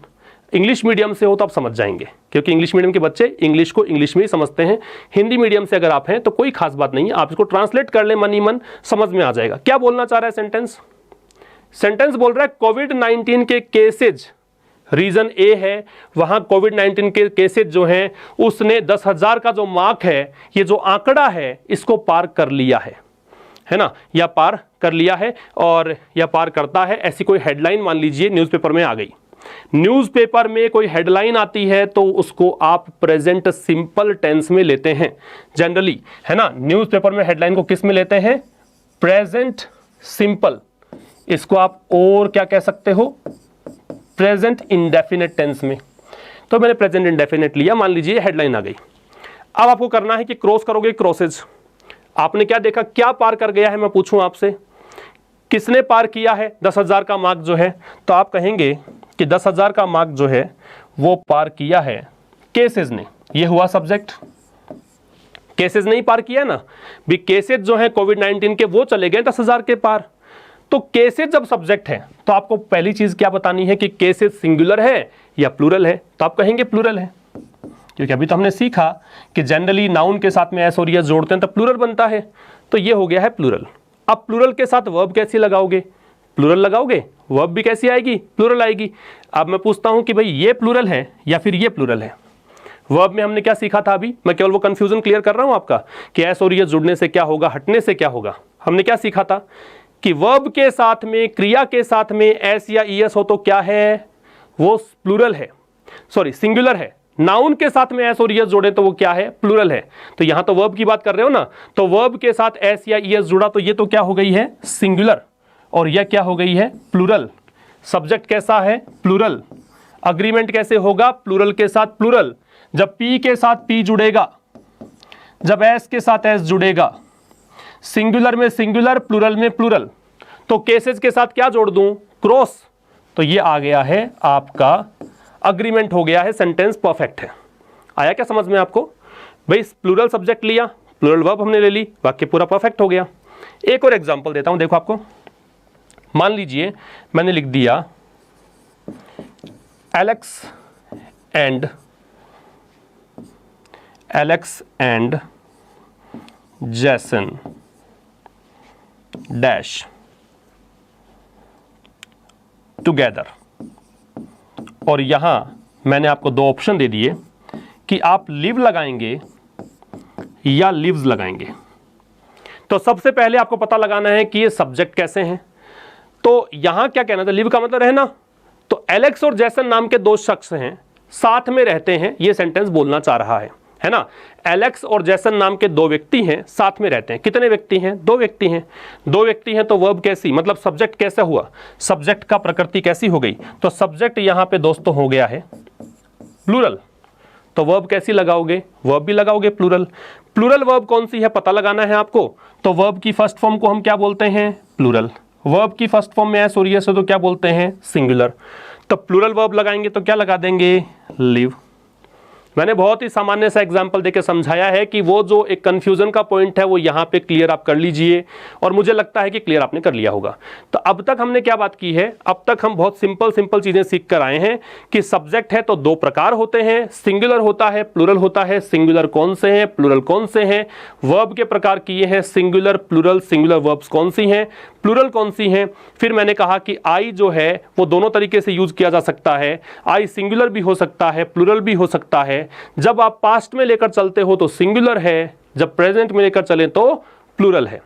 इंग्लिश मीडियम से हो तो आप समझ जाएंगे, क्योंकि इंग्लिश मीडियम के बच्चे इंग्लिश को इंग्लिश में ही समझते हैं। हिंदी मीडियम से अगर आप हैं तो कोई खास बात नहीं है, आप इसको ट्रांसलेट कर ले मन ही मन, समझ में आ जाएगा क्या बोलना चाह रहा है सेंटेंस। सेंटेंस बोल रहा है कोविड-19 के केसेज, रीजन ए है, वहां कोविड-19 के केसेज जो हैं उसने 10,000 का जो मार्क है, ये जो आंकड़ा है, इसको पार कर लिया है ना, या पार कर लिया है और या पार करता है। ऐसी कोई हेडलाइन मान लीजिए न्यूज़पेपर में आ गई, न्यूज़पेपर में कोई हेडलाइन आती है तो उसको आप प्रेजेंट सिंपल टेंस में लेते हैं जनरली, है ना। न्यूज़पेपर में हेडलाइन को किस में लेते हैं, प्रेजेंट सिंपल। इसको आप और क्या कह सकते हो, प्रेजेंट इंडेफिनिट टेंस में। तो मैंने प्रेजेंट इंडेफिनिट लिया, मान लीजिए हेडलाइन आ गई। अब आपको करना है कि क्रॉस करोगे क्रॉसेज। आपने क्या देखा, क्या पार कर गया है, मैं पूछूं आपसे, किसने पार किया है 10,000 का मार्क जो है, तो आप कहेंगे कि 10,000 का मार्क जो है वो पार किया है केसेस ने। ये हुआ सब्जेक्ट, केसेस नहीं पार किया ना, भी केसेस जो है कोविड-19 के वो चले गए 10,000 के पार। तो केसेस जब सब्जेक्ट है तो आपको पहली चीज क्या बतानी है कि केसेस सिंगुलर है या प्लूरल है, तो आप कहेंगे प्लूरल है, क्योंकि अभी तो हमने सीखा कि जनरली नाउन के साथ में एस और यस जोड़ते हैं तो प्लूरल बनता है, तो ये हो गया है प्लूरल। अब प्लूरल के साथ वर्ब कैसे लगाओगे, प्लूरल लगाओगे, वर्ब भी कैसी आएगी, प्लूरल आएगी। अब मैं पूछता हूं कि भाई ये प्लूरल है या फिर ये प्लूरल है। वर्ब में हमने क्या सीखा था, अभी मैं केवल वो कंफ्यूजन क्लियर कर रहा हूं आपका कि एस और यस जुड़ने से क्या होगा, हटने से क्या होगा। हमने क्या सीखा था कि वर्ब के साथ में, क्रिया के साथ में एस या ईएस हो तो क्या है, वो प्लूरल है, सॉरी सिंगुलर है। नाउन के साथ में एस और ईएस जोड़े तो वो क्या है, प्लूरल है। तो यहां तो वर्ब की बात कर रहे हो ना, तो वर्ब के साथ एस या ईएस जुड़ा तो ये तो क्या हो गई है, सिंगुलर, और यह क्या हो गई है, प्लूरल। सब्जेक्ट कैसा है, प्लूरल। अग्रीमेंट कैसे होगा, प्लूरल के साथ प्लूरल। जब पी के साथ पी जुड़ेगा, जब एस के साथ एस जुड़ेगा, सिंगुलर में सिंगुलर, प्लूरल में प्लूरल, तो केसेस के साथ क्या जोड़ दूं, क्रॉस, तो ये आ गया है आपका अग्रीमेंट, हो गया है, सेंटेंस परफेक्ट है। आया क्या समझ में आपको, भाई प्लूरल सब्जेक्ट लिया, प्लूरल वर्ब हमने ले ली, वाक्य पूरा परफेक्ट हो गया। एक और एग्जांपल देता हूं, देखो आपको, मान लीजिए मैंने लिख दिया एलेक्स एंड जैसन डैश टुगेदर, और यहां मैंने आपको दो ऑप्शन दे दिए कि आप लिव लगाएंगे या लिव्स लगाएंगे। तो सबसे पहले आपको पता लगाना है कि ये सब्जेक्ट कैसे हैं। तो यहां क्या कहना था, लिव का मतलब रहना, तो एलेक्स और जैसन नाम के दो शख्स हैं, साथ में रहते हैं, ये सेंटेंस बोलना चाह रहा है ना। एलेक्स और जैसन नाम के दो व्यक्ति हैं, साथ में रहते हैं। कितने व्यक्ति हैं, दो व्यक्ति हैं। दो व्यक्ति हैं तो वर्ब कैसी, मतलब सब्जेक्ट कैसा हुआ, सब्जेक्ट का प्रकृति कैसी हो गई, तो सब्जेक्ट यहां पे दोस्तों हो गया है प्लूरल। तो वर्ब कैसी लगाओगे, वर्ब भी लगाओगे प्लूरल। प्लूरल वर्ब कौन सी है पता लगाना है आपको, तो वर्ब की फर्स्ट फॉर्म को हम क्या बोलते हैं, प्लूरल। वर्ब की फर्स्ट फॉर्म में एस और यस है तो क्या बोलते हैं, सिंगुलर। तो प्लूरल वर्ब लगाएंगे तो क्या लगा देंगे, लिव। मैंने बहुत ही सामान्य सा एग्जांपल देके समझाया है कि वो जो एक कंफ्यूजन का पॉइंट है वो यहाँ पे क्लियर आप कर लीजिए, और मुझे लगता है कि क्लियर आपने कर लिया होगा। तो अब तक हमने क्या बात की है, अब तक हम बहुत सिंपल चीजें सीख कर आए हैं कि सब्जेक्ट है तो दो प्रकार होते हैं, सिंगुलर होता है, प्लूरल होता है। सिंगुलर कौन से हैं, प्लूरल कौन से हैं। वर्ब के प्रकार किए हैं, सिंगुलर, प्लूरल। सिंगुलर वर्ब्स कौन सी हैं, प्लूरल कौन सी हैं। फिर मैंने कहा कि आई जो है वो दोनों तरीके से यूज किया जा सकता है, आई सिंगुलर भी हो सकता है, प्लूरल भी हो सकता है। जब आप पास्ट में लेकर चलते हो तो सिंगुलर है, जब प्रेजेंट में लेकर चलें तो प्लूरल है।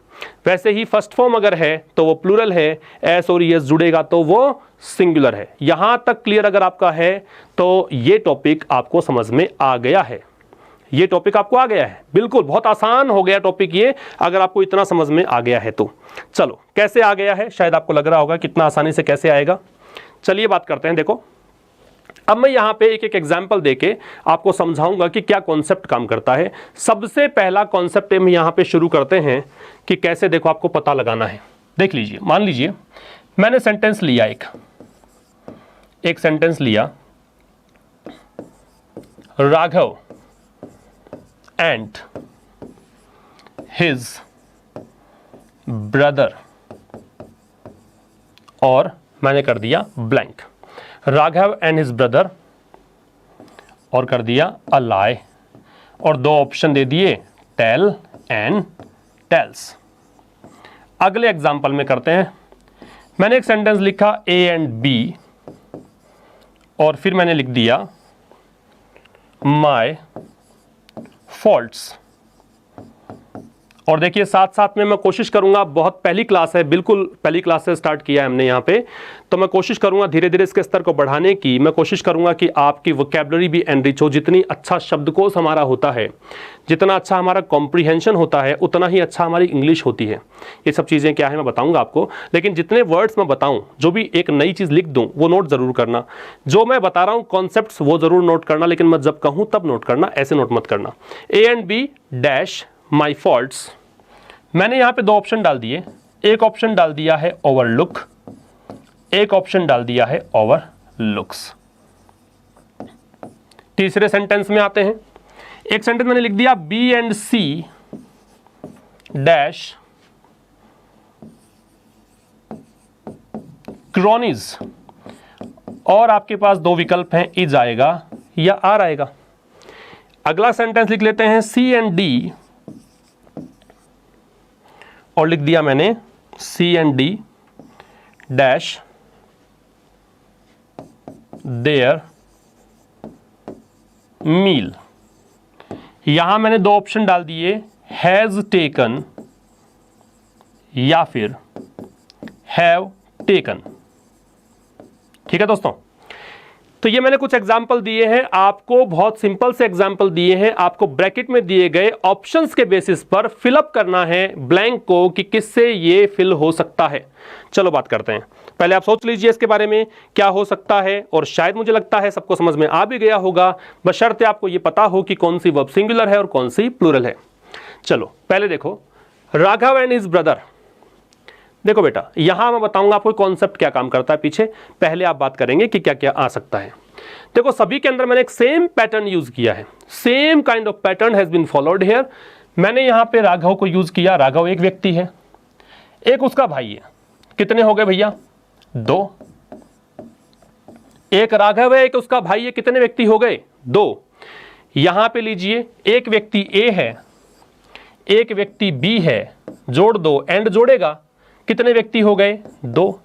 वैसे ही फर्स्ट फॉर्म अगर है तो वो प्लूरल है, एस और एस जुड़ेगा तो वो सिंगुलर है। यहां तक क्लियर अगर आपका है तो ये टॉपिक आपको समझ में आ गया है, ये टॉपिक आपको आ गया है, बिल्कुल बहुत आसान हो गया टॉपिक ये, अगर आपको इतना समझ में आ गया है तो। चलो कैसे आ गया है, शायद आपको लग रहा होगा कितना आसानी से कैसे आएगा। चलिए बात करते हैं। देखो अब मैं यहां पे एक एक एग्जांपल देके आपको समझाऊंगा कि क्या कॉन्सेप्ट काम करता है। सबसे पहला कॉन्सेप्ट हम यहां पे शुरू करते हैं कि कैसे, देखो आपको पता लगाना है। देख लीजिए, मान लीजिए मैंने सेंटेंस लिया, एक सेंटेंस लिया, राघव एंड हिज ब्रदर, और मैंने कर दिया blank, Raghav and his brother, और कर दिया अ लाई, और दो ऑप्शन दे दिए, टेल एंड टेल्स। अगले एग्जाम्पल में करते हैं। मैंने एक सेंटेंस लिखा ए एंड बी, और फिर मैंने लिख दिया माय फॉल्ट्स और देखिए साथ साथ में मैं कोशिश करूंगा, बहुत पहली क्लास है, बिल्कुल पहली क्लास से स्टार्ट किया है हमने यहाँ पे, तो मैं कोशिश करूंगा धीरे धीरे इसके स्तर को बढ़ाने की। मैं कोशिश करूंगा कि आपकी वोकैबुलरी भी एनरिच हो। जितनी अच्छा शब्दकोश हमारा होता है, जितना अच्छा हमारा कॉम्प्रीहेंशन होता है, उतना ही अच्छा हमारी इंग्लिश होती है। ये सब चीज़ें क्या है मैं बताऊंगा आपको, लेकिन जितने वर्ड्स मैं बताऊं, जो भी एक नई चीज़ लिख दूं वो नोट ज़रूर करना। जो मैं बता रहा हूं कॉन्सेप्ट्स वो ज़रूर नोट करना, लेकिन मैं जब कहूं तब नोट करना, ऐसे नोट मत करना। A and B dash my faults, मैंने यहां पे दो ऑप्शन डाल दिए। एक ऑप्शन डाल दिया है ओवरलुक, एक ऑप्शन डाल दिया है ओवरलुक्स। तीसरे सेंटेंस में आते हैं। एक सेंटेंस मैंने लिख दिया बी एंड सी डैश क्रॉनीज, और आपके पास दो विकल्प हैं, इज आएगा या आर आएगा। अगला सेंटेंस लिख लेते हैं सी एंड डी, और लिख दिया मैंने सी एंड डी डैश देयर मील। यहां मैंने दो ऑप्शन डाल दिए, हैज टेकन या फिर हैव टेकन। ठीक है दोस्तों, तो ये मैंने कुछ एग्जाम्पल दिए हैं आपको, बहुत सिंपल से एग्जाम्पल दिए हैं आपको। ब्रैकेट में दिए गए ऑप्शंस के बेसिस पर फिलअप करना है ब्लैंक को कि किससे ये फिल हो सकता है। चलो बात करते हैं। पहले आप सोच लीजिए इसके बारे में क्या हो सकता है, और शायद मुझे लगता है सबको समझ में आ भी गया होगा, बशर्ते आपको ये पता हो कि कौन सी वर्ब सिंगुलर है और कौन सी प्लूरल है। चलो पहले देखो, राघव एंड हिज ब्रदर। देखो बेटा, यहां मैं बताऊंगा आपको कॉन्सेप्ट क्या काम करता है पीछे, पहले आप बात करेंगे कि क्या क्या आ सकता है। देखो सभी के अंदर मैंने एक सेम पैटर्न यूज किया है, same kind of pattern has been followed here. मैंने यहां पे राघव को यूज किया। राघव एक व्यक्ति है, एक उसका भाई है। कितने हो गए भैया? दो। एक राघव है, एक उसका भाई है, कितने व्यक्ति हो गए? दो। यहां पे लीजिए, एक व्यक्ति ए है, एक व्यक्ति बी है, जोड़ दो, एंड जोड़ेगा, कितने व्यक्ति हो गए? दो।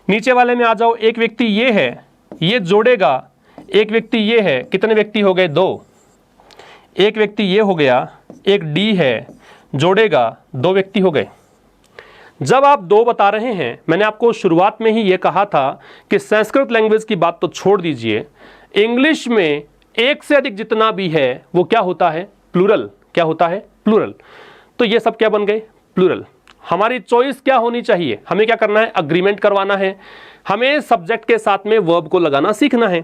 नीचे वाले में आ जाओ, एक व्यक्ति ये है, ये जोड़ेगा, एक व्यक्ति ये है, कितने व्यक्ति हो गए? दो। एक व्यक्ति ये हो गया, एक डी है, जोड़ेगा, दो व्यक्ति हो गए। जब आप दो बता रहे हैं, मैंने आपको शुरुआत में ही ये कहा था कि संस्कृत लैंग्वेज की बात तो छोड़ दीजिए, इंग्लिश में एक से अधिक जितना भी है वो क्या होता है? प्लूरल। क्या होता है? प्लूरल। तो ये सब क्या बन गए? प्लूरल। हमारी चॉइस क्या होनी चाहिए? हमें क्या करना है? अग्रीमेंट करवाना है। हमें सब्जेक्ट के साथ में वर्ब को लगाना सीखना है।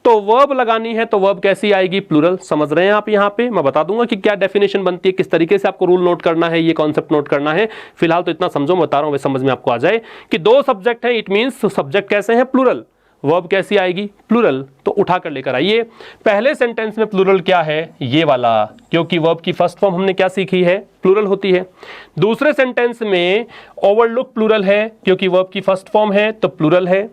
तो वर्ब लगानी है तो वर्ब कैसी आएगी? प्लूरल। समझ रहे हैं आप? यहाँ पे मैं बता दूंगा कि क्या डेफिनेशन बनती है, किस तरीके से आपको रूल नोट करना है, ये कॉन्सेप्ट नोट करना है। फिलहाल तो इतना समझो, मैं बता रहा हूँ, वे समझ में आपको आ जाए कि दो सब्जेक्ट है, इट मीन्स सब्जेक्ट कैसे हैं? प्लूरल। वर्ब कैसी आएगी? प्लूरल। तो उठा कर लेकर आइए। पहले सेंटेंस में प्लूरल क्या है? ये वाला, क्योंकि वर्ब की फर्स्ट फॉर्म हमने क्या सीखी है? प्लूरल होती है। दूसरे सेंटेंस में ओवरलुक प्लूरल है, क्योंकि वर्ब की फर्स्ट फॉर्म है तो प्लूरल है।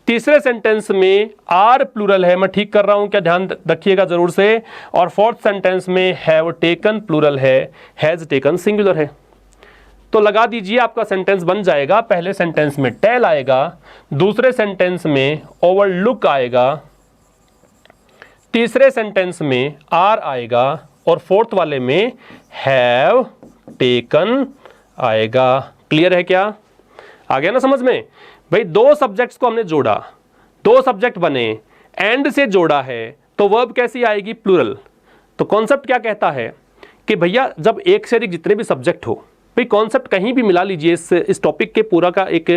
तीसरे सेंटेंस में आर प्लूरल है, मैं ठीक कर रहा हूं क्या? ध्यान रखिएगा जरूर से। और फोर्थ सेंटेंस में हैव टेकन प्लूरल है, हैज टेकन सिंगुलर है। तो लगा दीजिए, आपका सेंटेंस बन जाएगा। पहले सेंटेंस में टेल आएगा, दूसरे सेंटेंस में ओवरलुक आएगा, तीसरे सेंटेंस में आर आएगा, और फोर्थ वाले में हैव टेकन आएगा। क्लियर है क्या? आ गया ना समझ में? भाई दो सब्जेक्ट्स को हमने जोड़ा, दो सब्जेक्ट बने, एंड से जोड़ा है, तो वर्ब कैसी आएगी? प्लूरल। तो कॉन्सेप्ट क्या कहता है कि भैया जब एक से अधिक जितने भी सब्जेक्ट हो, भाई कॉन्सेप्ट कहीं भी मिला लीजिए इस टॉपिक के पूरा का, एक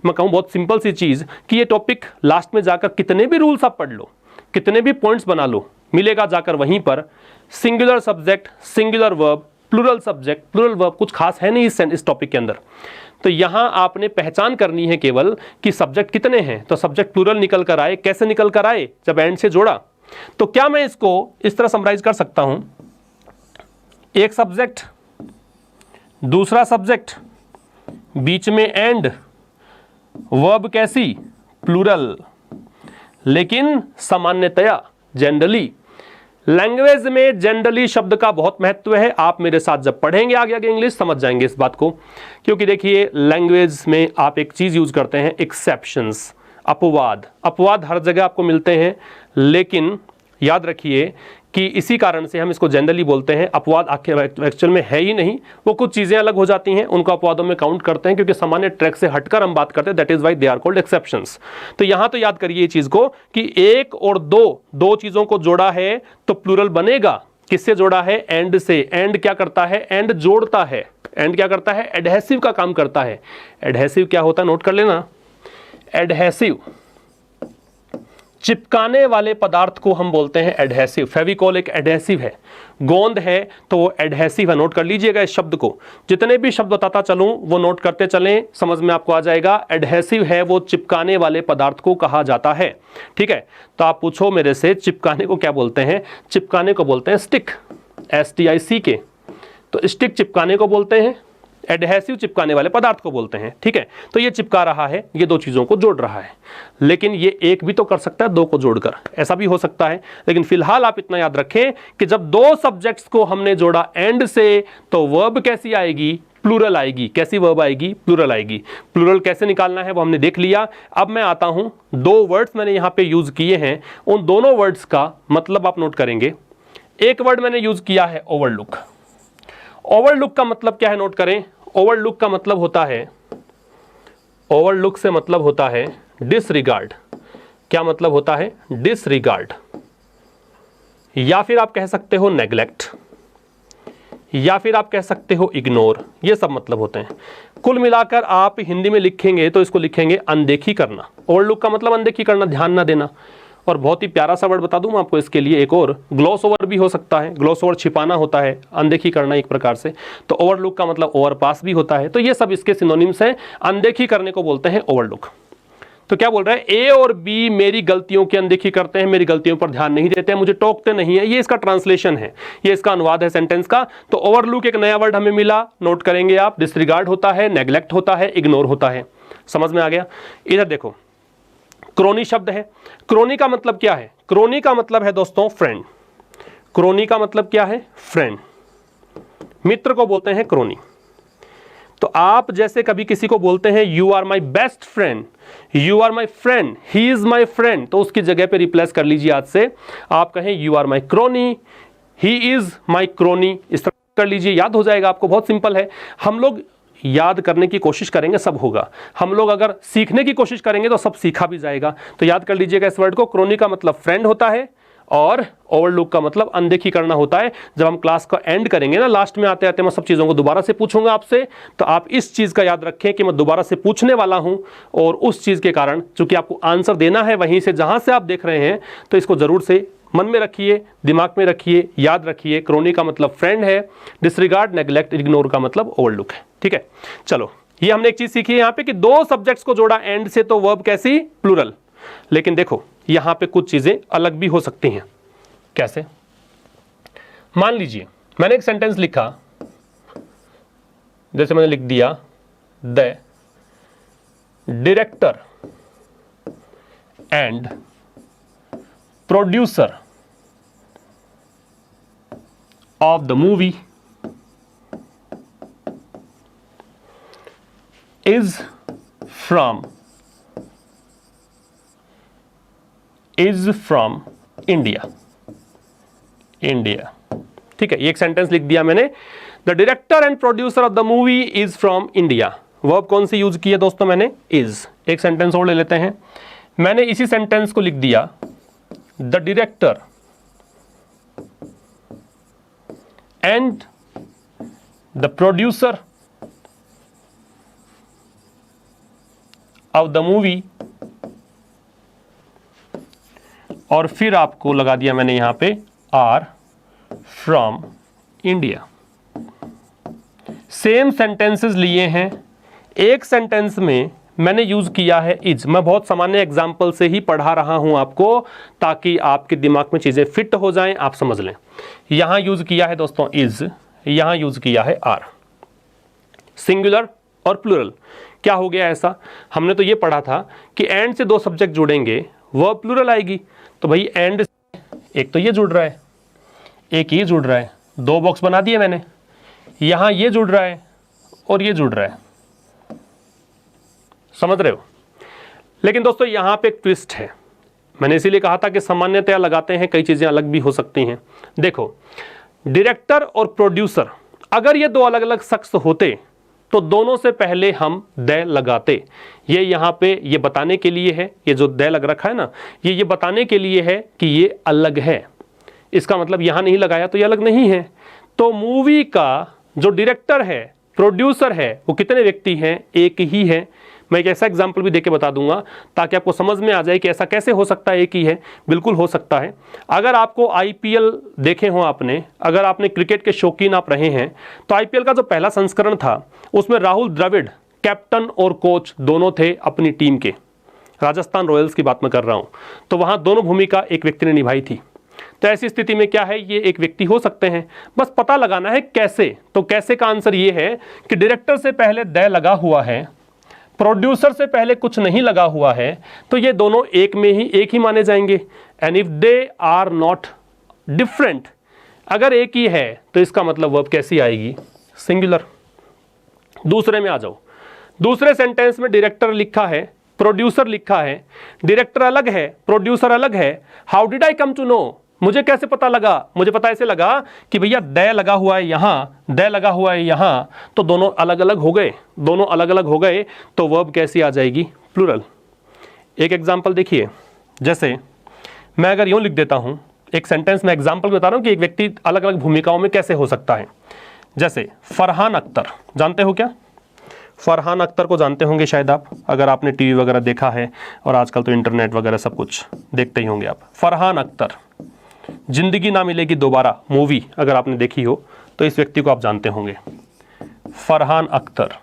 मैं कहूँ बहुत सिंपल सी चीज़ कि ये टॉपिक लास्ट में जाकर कितने भी रूल्स आप पढ़ लो, कितने भी पॉइंट्स बना लो, मिलेगा जाकर वहीं पर singular subject, singular verb, plural subject, plural verb. कुछ खास है नहीं इस टॉपिक के अंदर। तो यहाँ आपने पहचान करनी है केवल कि सब्जेक्ट कितने हैं। तो सब्जेक्ट प्लूरल निकल कर आए। कैसे निकल कर आए? जब एंड से जोड़ा। तो क्या मैं इसको इस तरह समराइज कर सकता हूँ? एक सब्जेक्ट, दूसरा सब्जेक्ट, बीच में एंड, वर्ब कैसी? प्लूरल। लेकिन सामान्यतया जनरली लैंग्वेज में जनरली शब्द का बहुत महत्व है। आप मेरे साथ जब पढ़ेंगे आगे आगे इंग्लिश समझ जाएंगे इस बात को। क्योंकि देखिए लैंग्वेज में आप एक चीज़ यूज करते हैं, एक्सेप्शंस, अपवाद। अपवाद हर जगह आपको मिलते हैं, लेकिन याद रखिए कि इसी कारण से हम इसको जनरली बोलते हैं अपवाद, एक्चुअल में है ही नहीं, वो कुछ चीज़ें अलग हो जाती हैं, उनको अपवादों में काउंट करते हैं क्योंकि सामान्य ट्रैक से हटकर हम बात करते हैं, that is why they are called exceptions. तो यहाँ तो याद करिए ये चीज़ को कि एक और दो चीज़ों को जोड़ा है तो प्लूरल बनेगा। किससे जोड़ा है? एंड से। एंड क्या करता है? एंड जोड़ता है। एंड क्या करता है? एडहेसिव का काम करता है। एडहेसिव क्या होता है? नोट कर लेना। एडहेसिव, चिपकाने वाले पदार्थ को हम बोलते हैं एडहेसिव। फेविकॉल एक एडहेसिव है, गोंद है तो वो एडहेसिव है। नोट कर लीजिएगा इस शब्द को, जितने भी शब्द बताता चलूं वो नोट करते चलें, समझ में आपको आ जाएगा। एडहेसिव है वो चिपकाने वाले पदार्थ को कहा जाता है, ठीक है। तो आप पूछो मेरे से चिपकाने को क्या बोलते हैं? चिपकाने को बोलते हैं स्टिक, STICK। तो स्टिक चिपकाने को बोलते हैं, एडहेसिव चिपकाने वाले पदार्थ को बोलते हैं, ठीक है। तो ये चिपका रहा है, ये दो चीज़ों को जोड़ रहा है, लेकिन ये एक भी तो कर सकता है दो को जोड़कर, ऐसा भी हो सकता है। लेकिन फिलहाल आप इतना याद रखें कि जब दो सब्जेक्ट्स को हमने जोड़ा एंड से तो वर्ब कैसी आएगी? प्लूरल आएगी। कैसी वर्ब आएगी? प्लूरल आएगी। प्लूरल कैसे निकालना है वो हमने देख लिया। अब मैं आता हूं, दो वर्ड्स मैंने यहां पे यूज किए हैं, उन दोनों वर्ड्स का मतलब आप नोट करेंगे। एक वर्ड मैंने यूज किया है ओवरलुक। ओवरलुक का मतलब क्या है? नोट करें। ओवरलुक का मतलब होता है, ओवरलुक से मतलब होता है डिसरिगार्ड। क्या मतलब होता है? डिसरिगार्ड, या फिर आप कह सकते हो नेग्लेक्ट, या फिर आप कह सकते हो इग्नोर। ये सब मतलब होते हैं। कुल मिलाकर आप हिंदी में लिखेंगे तो इसको लिखेंगे अनदेखी करना। ओवरलुक का मतलब अनदेखी करना, ध्यान ना देना। और बहुत ही प्यारा सा वर्ड बता दूं मैं आपको इसके लिए, एक और ग्लॉस ओवर भी हो सकता है। ग्लॉस ओवर छिपाना होता है, अनदेखी करना एक प्रकार से। तो ओवरलुक का मतलब ओवरपास भी होता है। तो ये सब इसके सिनोनिम्स हैं। अनदेखी करने को बोलते हैं ओवरलुक। तो क्या बोल रहा है? ए और बी मेरी गलतियों की अनदेखी करते हैं, मेरी गलतियों पर ध्यान नहीं देते हैं, मुझे टोकते नहीं है। ये इसका ट्रांसलेशन है, ये इसका अनुवाद है सेंटेंस का। तो ओवरलुक एक नया वर्ड हमें मिला, नोट करेंगे आप। डिसरिगार्ड होता है, नेग्लेक्ट होता है, इग्नोर होता है। समझ में आ गया? इधर देखो, क्रोनी शब्द है। क्रोनी का मतलब क्या है? क्रोनी का मतलब है दोस्तों फ्रेंड। क्रोनी का मतलब क्या है? फ्रेंड। मित्र को बोलते हैं क्रोनी। तो आप जैसे कभी किसी को बोलते हैं you are my best friend, you are my friend, he is my friend, तो उसकी जगह पे रिप्लेस कर लीजिए आज से, आप कहें you are my crony, he is my crony. इस तरह कर लीजिए, याद हो जाएगा आपको। बहुत सिंपल है। हम लोग याद करने की कोशिश करेंगे, सब होगा। हम लोग अगर सीखने की कोशिश करेंगे तो सब सीखा भी जाएगा। तो याद कर लीजिएगा इस वर्ड को। क्रोनी का मतलब फ्रेंड होता है और ओवरलुक का मतलब अनदेखी करना होता है। जब हम क्लास का एंड करेंगे ना, लास्ट में आते आते मैं सब चीज़ों को दोबारा से पूछूंगा आपसे, तो आप इस चीज़ का याद रखें कि मैं दोबारा से पूछने वाला हूं। और उस चीज़ के कारण चूंकि आपको आंसर देना है वहीं से जहां से आप देख रहे हैं, तो इसको जरूर से मन में रखिए, दिमाग में रखिए, याद रखिए। क्रोनी का मतलब फ्रेंड है, डिसरिगार्ड, नेग्लेक्ट, इग्नोर का मतलब ओवरलुक है, ठीक है। चलो, ये हमने एक चीज सीखी है यहाँ पे कि दो सब्जेक्ट्स को जोड़ा एंड से तो वर्ब कैसी? प्लूरल। लेकिन देखो यहां पे कुछ चीजें अलग भी हो सकती हैं। कैसे? मान लीजिए मैंने एक सेंटेंस लिखा, जैसे मैंने लिख दिया the director and producer of the movie is from India। ठीक है, ये एक सेंटेंस लिख दिया मैंने। The director and producer of the movie is from India. Verb कौन सी यूज की है दोस्तों? मैंने इज। एक सेंटेंस और ले लेते हैं। मैंने इसी सेंटेंस को लिख दिया the director and the producer of the movie, और फिर आपको लगा दिया मैंने यहां पे are from India. Same sentences लिए हैं। एक सेंटेंस में मैंने यूज किया है इज। मैं बहुत सामान्य एग्जाम्पल से ही पढ़ा रहा हूं आपको, ताकि आपके दिमाग में चीजें फिट हो जाएं, आप समझ लें। यहां यूज किया है दोस्तों इज, यहां यूज किया है आर। सिंगुलर और प्लूरल। क्या हो गया ऐसा? हमने तो ये पढ़ा था कि एंड से दो सब्जेक्ट जुड़ेंगे वर्ब प्लूरल आएगी। तो भाई एंड एक तो ये जुड़ रहा है, एक ये जुड़ रहा है, दो बॉक्स बना दिए मैंने। यहां ये जुड़ रहा है और ये जुड़ रहा है, समझ रहे हो? लेकिन दोस्तों यहां पे एक ट्विस्ट है। मैंने इसीलिए कहा था कि सामान्यतया लगाते हैं, कई चीज़ें अलग भी हो सकती हैं। देखो, डायरेक्टर और प्रोड्यूसर अगर ये दो अलग अलग शख्स होते तो दोनों से पहले हम द लगाते। ये यहाँ पे ये बताने के लिए है, ये जो द लग रखा है ना, ये बताने के लिए है कि ये अलग है। इसका मतलब यहाँ नहीं लगाया तो ये अलग नहीं है। तो मूवी का जो डायरेक्टर है, प्रोड्यूसर है, वो कितने व्यक्ति हैं? एक ही है। मैं एक ऐसा एग्जाम्पल भी देके बता दूंगा ताकि आपको समझ में आ जाए कि ऐसा कैसे हो सकता है, एक ही है। बिल्कुल हो सकता है। अगर आपको आईपीएल देखे हो आपने, अगर आपने क्रिकेट के शौकीन आप रहे हैं, तो आईपीएल का जो पहला संस्करण था उसमें राहुल द्रविड़ कैप्टन और कोच दोनों थे अपनी टीम के। राजस्थान रॉयल्स की बात मैं कर रहा हूं। तो वहां दोनों भूमिका एक व्यक्ति ने निभाई थी। तो ऐसी स्थिति में क्या है, ये एक व्यक्ति हो सकते हैं। बस पता लगाना है कैसे। तो कैसे का आंसर ये है कि डायरेक्टर से पहले द लगा हुआ है, प्रोड्यूसर से पहले कुछ नहीं लगा हुआ है, तो ये दोनों एक ही माने जाएंगे। And if they are not different, अगर एक ही है तो इसका मतलब वर्ब कैसी आएगी? सिंगुलर। दूसरे में आ जाओ। दूसरे सेंटेंस में डायरेक्टर लिखा है, प्रोड्यूसर लिखा है, डायरेक्टर अलग है, प्रोड्यूसर अलग है। How did I come to know? मुझे कैसे पता लगा? मुझे पता ऐसे लगा कि भैया द लगा हुआ है यहाँ, द लगा हुआ है यहाँ, तो दोनों अलग अलग हो गए। दोनों अलग अलग हो गए तो वर्ब कैसी आ जाएगी? प्लूरल। एक एग्जांपल देखिए, जैसे मैं अगर यूं लिख देता हूं, एक सेंटेंस में एग्जांपल बता रहा हूं कि एक व्यक्ति अलग अलग भूमिकाओं में कैसे हो सकता है। जैसे फरहान अख्तर, जानते हो क्या? फरहान अख्तर को जानते होंगे शायद आप, अगर आपने टीवी वगैरह देखा है, और आजकल तो इंटरनेट वगैरह सब कुछ देखते ही होंगे आप। फरहान अख्तर, जिंदगी ना मिलेगी दोबारा मूवी अगर आपने देखी हो तो इस व्यक्ति को आप जानते होंगे। Farhan Akhtar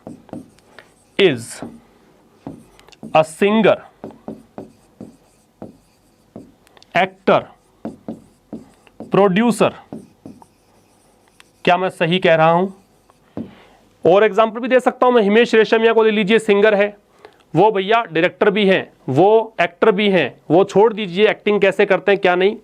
is a singer, actor, producer. क्या मैं सही कह रहा हूं? और एग्जाम्पल भी दे सकता हूं मैं। हिमेश रेशमिया को ले लीजिए, सिंगर है वो, भैया डायरेक्टर भी हैं, वो एक्टर भी हैं। वो छोड़ दीजिए एक्टिंग कैसे करते हैं क्या नहीं,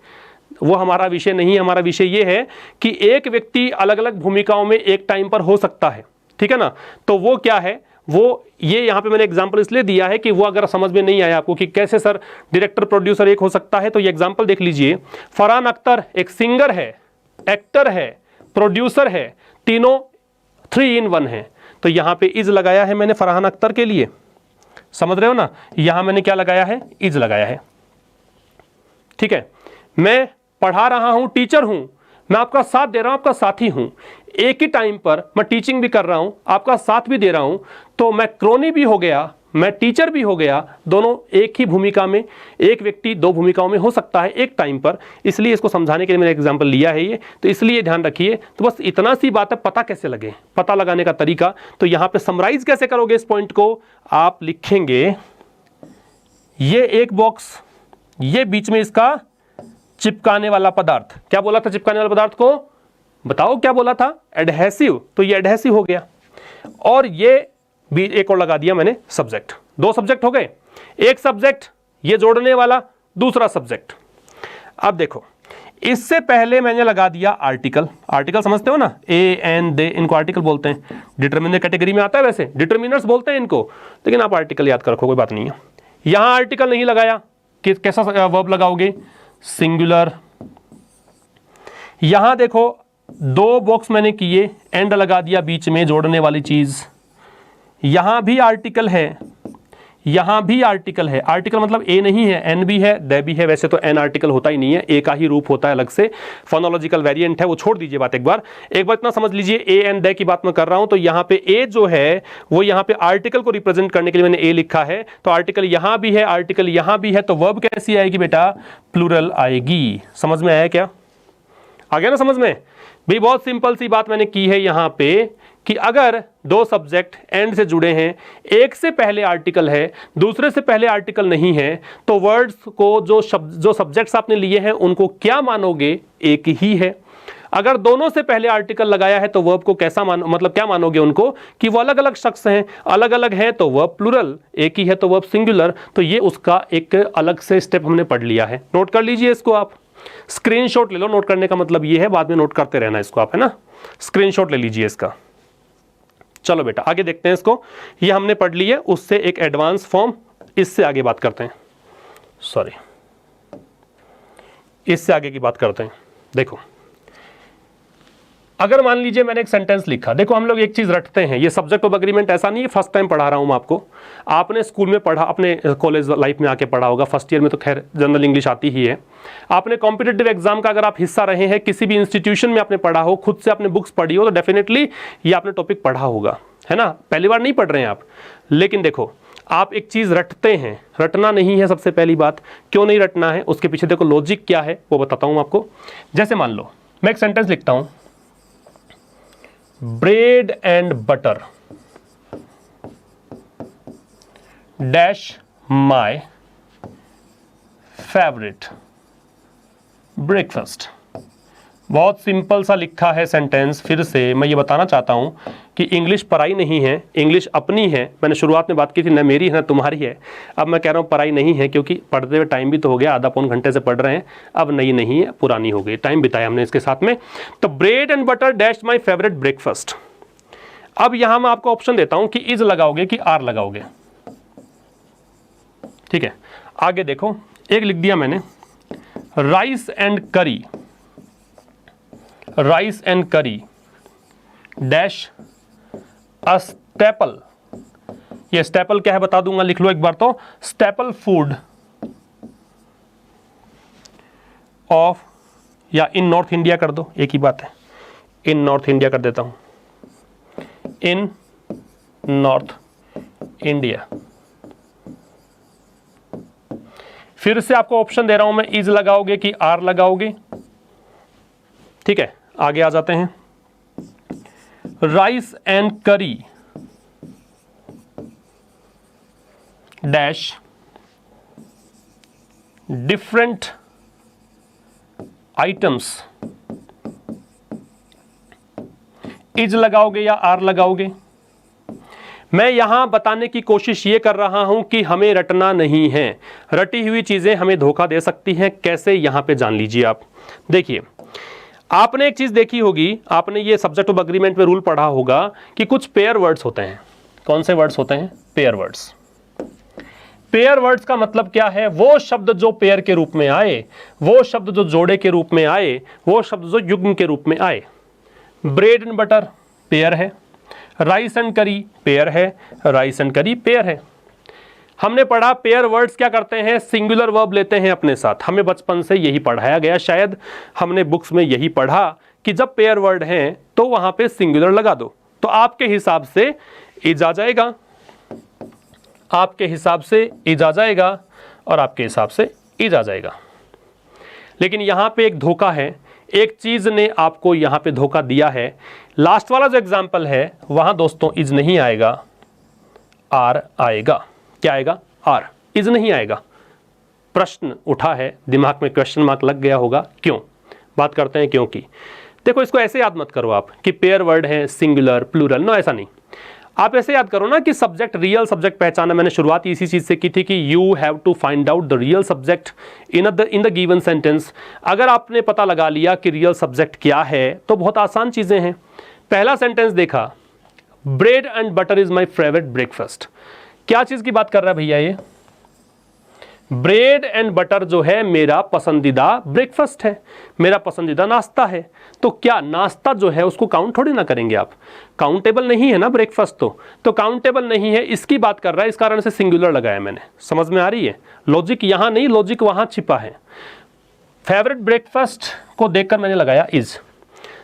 वो हमारा विषय नहीं है। हमारा विषय ये है कि एक व्यक्ति अलग अलग भूमिकाओं में एक टाइम पर हो सकता है, ठीक है ना। तो वो क्या है, वो ये यहाँ पे मैंने एग्जांपल इसलिए दिया है कि वो अगर समझ में नहीं आया आपको कि कैसे सर डायरेक्टर प्रोड्यूसर एक हो सकता है, तो ये एग्जांपल देख लीजिए। फरहान अख्तर एक सिंगर है, एक्टर है, प्रोड्यूसर है, तीनों 3 in 1 है। तो यहाँ पे इज लगाया है मैंने फरहान अख्तर के लिए, समझ रहे हो ना। यहाँ मैंने क्या लगाया है? इज लगाया है, ठीक है। मैं पढ़ा रहा हूं, टीचर हूं, मैं आपका साथ दे रहा हूं, आपका साथी हूं। एक ही टाइम पर मैं टीचिंग भी कर रहा हूं, आपका साथ भी दे रहा हूं, तो मैं क्रोनी भी हो गया, मैं टीचर भी हो गया। दोनों एक ही भूमिका में, एक व्यक्ति 2 भूमिकाओं में हो सकता है एक टाइम पर। इसलिए इसको समझाने के लिए मैंने एग्जांपल लिया है ये, तो इसलिए ध्यान रखिए। तो बस इतना सी बात है, पता कैसे लगे, पता लगाने का तरीका। तो यहां पे समराइज कैसे करोगे इस पॉइंट को? आप लिखेंगे ये एक बॉक्स, ये बीच में इसका चिपकाने वाला पदार्थ। क्या बोला था चिपकाने वाले पदार्थ को? बताओ क्या बोला था? एडहेसिव। तो ये एडहेसिव हो गया। और ये भी एक और लगा दिया मैंने, सब्जेक्ट। 2 सब्जेक्ट हो गए, एक सब्जेक्ट ये जोड़ने वाला, दूसरा सब्जेक्ट। अब देखो, इससे पहले मैंने लगा दिया आर्टिकल। आर्टिकल समझते हो ना, ए एन दे, इनको आर्टिकल बोलते हैं। डिटरमिनर कैटेगरी में आता है, वैसे डिटरमिनर्स बोलते हैं इनको, लेकिन आप आर्टिकल याद कर रखो, कोई बात नहीं है। यहां आर्टिकल नहीं लगाया कि कैसा वर्ब लगाओगे? सिंगुलर। यहां देखो 2 बॉक्स मैंने किए, एंड लगा दिया बीच में जोड़ने वाली चीज। यहां भी आर्टिकल है, यहां भी आर्टिकल है। आर्टिकल मतलब ए नहीं है, एन भी है, द भी है। वैसे तो एन आर्टिकल होता ही नहीं है, ए का ही रूप होता है अलग से, फोनोलॉजिकल वेरिएंट है, वो छोड़ दीजिए बात। एक बार इतना समझ लीजिए, ए एन द की बात मैं कर रहा हूं। तो यहां पे ए जो है वो यहां पे आर्टिकल को रिप्रेजेंट करने के लिए मैंने ए लिखा है। तो आर्टिकल यहां भी है, आर्टिकल यहां भी है, तो वर्ब कैसी आएगी बेटा? प्लूरल आएगी। समझ में आया क्या? आ गया ना समझ में? भी बहुत सिंपल सी बात मैंने की है यहां पे कि अगर 2 सब्जेक्ट एंड से जुड़े हैं, एक से पहले आर्टिकल है, दूसरे से पहले आर्टिकल नहीं है, तो वर्ड्स को जो सब्जेक्ट्स आपने लिए हैं उनको क्या मानोगे? एक ही है। अगर दोनों से पहले आर्टिकल लगाया है तो वर्ब को कैसा मतलब क्या मानोगे उनको? कि वो अलग अलग शख्स हैं, अलग अलग हैं तो वर्ब प्लूरल, एक ही है तो वर्ब सिंगुलर। तो ये उसका एक अलग से स्टेप हमने पढ़ लिया है। नोट कर लीजिए इसको, आप स्क्रीनशॉट ले लो। नोट करने का मतलब ये है, बाद में नोट करते रहना इसको आप, है ना। स्क्रीनशॉट ले लीजिए इसका। चलो बेटा आगे देखते हैं इसको। ये हमने पढ़ ली है, उससे एक एडवांस फॉर्म, इससे आगे बात करते हैं। सॉरी, इससे आगे की बात करते हैं। देखो, अगर मान लीजिए मैंने एक सेंटेंस लिखा, देखो हम लोग एक चीज रटते हैं, ये सब्जेक्ट ऑफ एग्रीमेंट ऐसा नहीं है फर्स्ट टाइम पढ़ा रहा हूं मैं आपको, आपने स्कूल में पढ़ा, अपने कॉलेज लाइफ में आके पढ़ा होगा, फर्स्ट ईयर में तो खैर जनरल इंग्लिश आती ही है। आपने कॉम्पिटिटिव एग्जाम का अगर आप हिस्सा रहे हैं, किसी भी इंस्टीट्यूशन में आपने पढ़ा हो, खुद से आपने बुक्स पढ़ी हो, तो डेफिनेटली ये आपने टॉपिक पढ़ा होगा, है ना। पहली बार नहीं पढ़ रहे हैं आप, लेकिन देखो आप एक चीज रटते हैं, रटना नहीं है सबसे पहली बात। क्यों नहीं रटना है, उसके पीछे देखो लॉजिक क्या है वो बताता हूं आपको। जैसे मान लो मैं एक सेंटेंस लिखता हूं, bread and butter dash my favourite breakfast. बहुत सिंपल सा लिखा है सेंटेंस। फिर से मैं ये बताना चाहता हूं कि इंग्लिश पराई नहीं है, इंग्लिश अपनी है। मैंने शुरुआत में बात की थी ना मेरी है ना तुम्हारी है, अब मैं कह रहा हूँ पराई नहीं है, क्योंकि पढ़ते हुए टाइम भी तो हो गया, आधा पौन घंटे से पढ़ रहे हैं, अब नई नहीं है, पुरानी हो गई, टाइम बिताया हमने इसके साथ में। तो bread and butter dash my favourite breakfast. अब यहां मैं आपको ऑप्शन देता हूं कि इज लगाओगे कि आर लगाओगे, ठीक है। आगे देखो, एक लिख दिया मैंने, राइस एंड करी, राइस एंड करी डैश अ स्टेपल। ये स्टेपल क्या है बता दूंगा, लिख लो एक बार तो, स्टेपल फूड ऑफ, या इन नॉर्थ इंडिया कर दो, एक ही बात है, इन नॉर्थ इंडिया कर देता हूं, इन नॉर्थ इंडिया। फिर से आपको ऑप्शन दे रहा हूं मैं, इज लगाओगे कि आर लगाओगे, ठीक है। आगे आ जाते हैं, राइस एंड करी डैश डिफरेंट आइटम्स। इज लगाओगे या आर लगाओगे। मैं यहां बताने की कोशिश ये कर रहा हूं कि हमें रटना नहीं है, रटी हुई चीजें हमें धोखा दे सकती हैं। कैसे, यहां पे जान लीजिए आप। देखिए, आपने एक चीज देखी होगी, आपने ये सब्जेक्ट ऑफ एग्रीमेंट में रूल पढ़ा होगा कि कुछ पेयर वर्ड्स होते हैं। कौन से वर्ड्स होते हैं? Pair words. पेयर वर्ड्स का मतलब क्या है? वो शब्द जो पेयर के रूप में आए, वो शब्द जो जोड़े के रूप में आए, वो शब्द जो युग्म के रूप में आए। ब्रेड एंड बटर पेयर है, राइस एंड करी पेयर है, राइस एंड करी पेयर है। हमने पढ़ा पेयर वर्ड्स क्या करते हैं, सिंगुलर वर्ब लेते हैं अपने साथ। हमें बचपन से यही पढ़ाया गया, शायद हमने बुक्स में यही पढ़ा कि जब पेयर वर्ड हैं तो वहां पे सिंगुलर लगा दो, तो आपके हिसाब से इज आ जाएगा, आपके हिसाब से इज आ जाएगा और आपके हिसाब से इज आ जाएगा। लेकिन यहां पे एक धोखा है, एक चीज ने आपको यहां पे धोखा दिया है। लास्ट वाला जो एग्जाम्पल है वहां दोस्तों इज नहीं आएगा, आर आएगा। क्या आएगा? आर। इज नहीं आएगा। प्रश्न उठा है, दिमाग में क्वेश्चन मार्क लग गया होगा, क्यों? बात करते हैं क्यों की। देखो, इसको ऐसे याद मत करो आप कि पेयर वर्ड है, सिंगुलर, प्लूरल, नो, ऐसा नहीं। आप ऐसे याद करो ना कि सब्जेक्ट, रियल सब्जेक्ट पहचाना। मैंने शुरुआत इसी चीज से की थी कि you have to find out the real subject in the given sentence. अगर आपने पता लगा लिया कि रियल सब्जेक्ट क्या है तो बहुत आसान चीजें हैं। पहला सेंटेंस देखा, bread and butter is my favourite breakfast. क्या चीज की बात कर रहा है भैया? ये ब्रेड एंड बटर जो है मेरा पसंदीदा ब्रेकफास्ट है, मेरा पसंदीदा नाश्ता है। तो क्या नाश्ता जो है उसको काउंट थोड़ी ना करेंगे आप? काउंटेबल नहीं है ना ब्रेकफास्ट, तो काउंटेबल नहीं है, इसकी बात कर रहा है, इस कारण से सिंगुलर लगाया मैंने। समझ में आ रही है? लॉजिक यहां नहीं, लॉजिक वहां छिपा है। फेवरेट ब्रेकफास्ट को देखकर मैंने लगाया इज।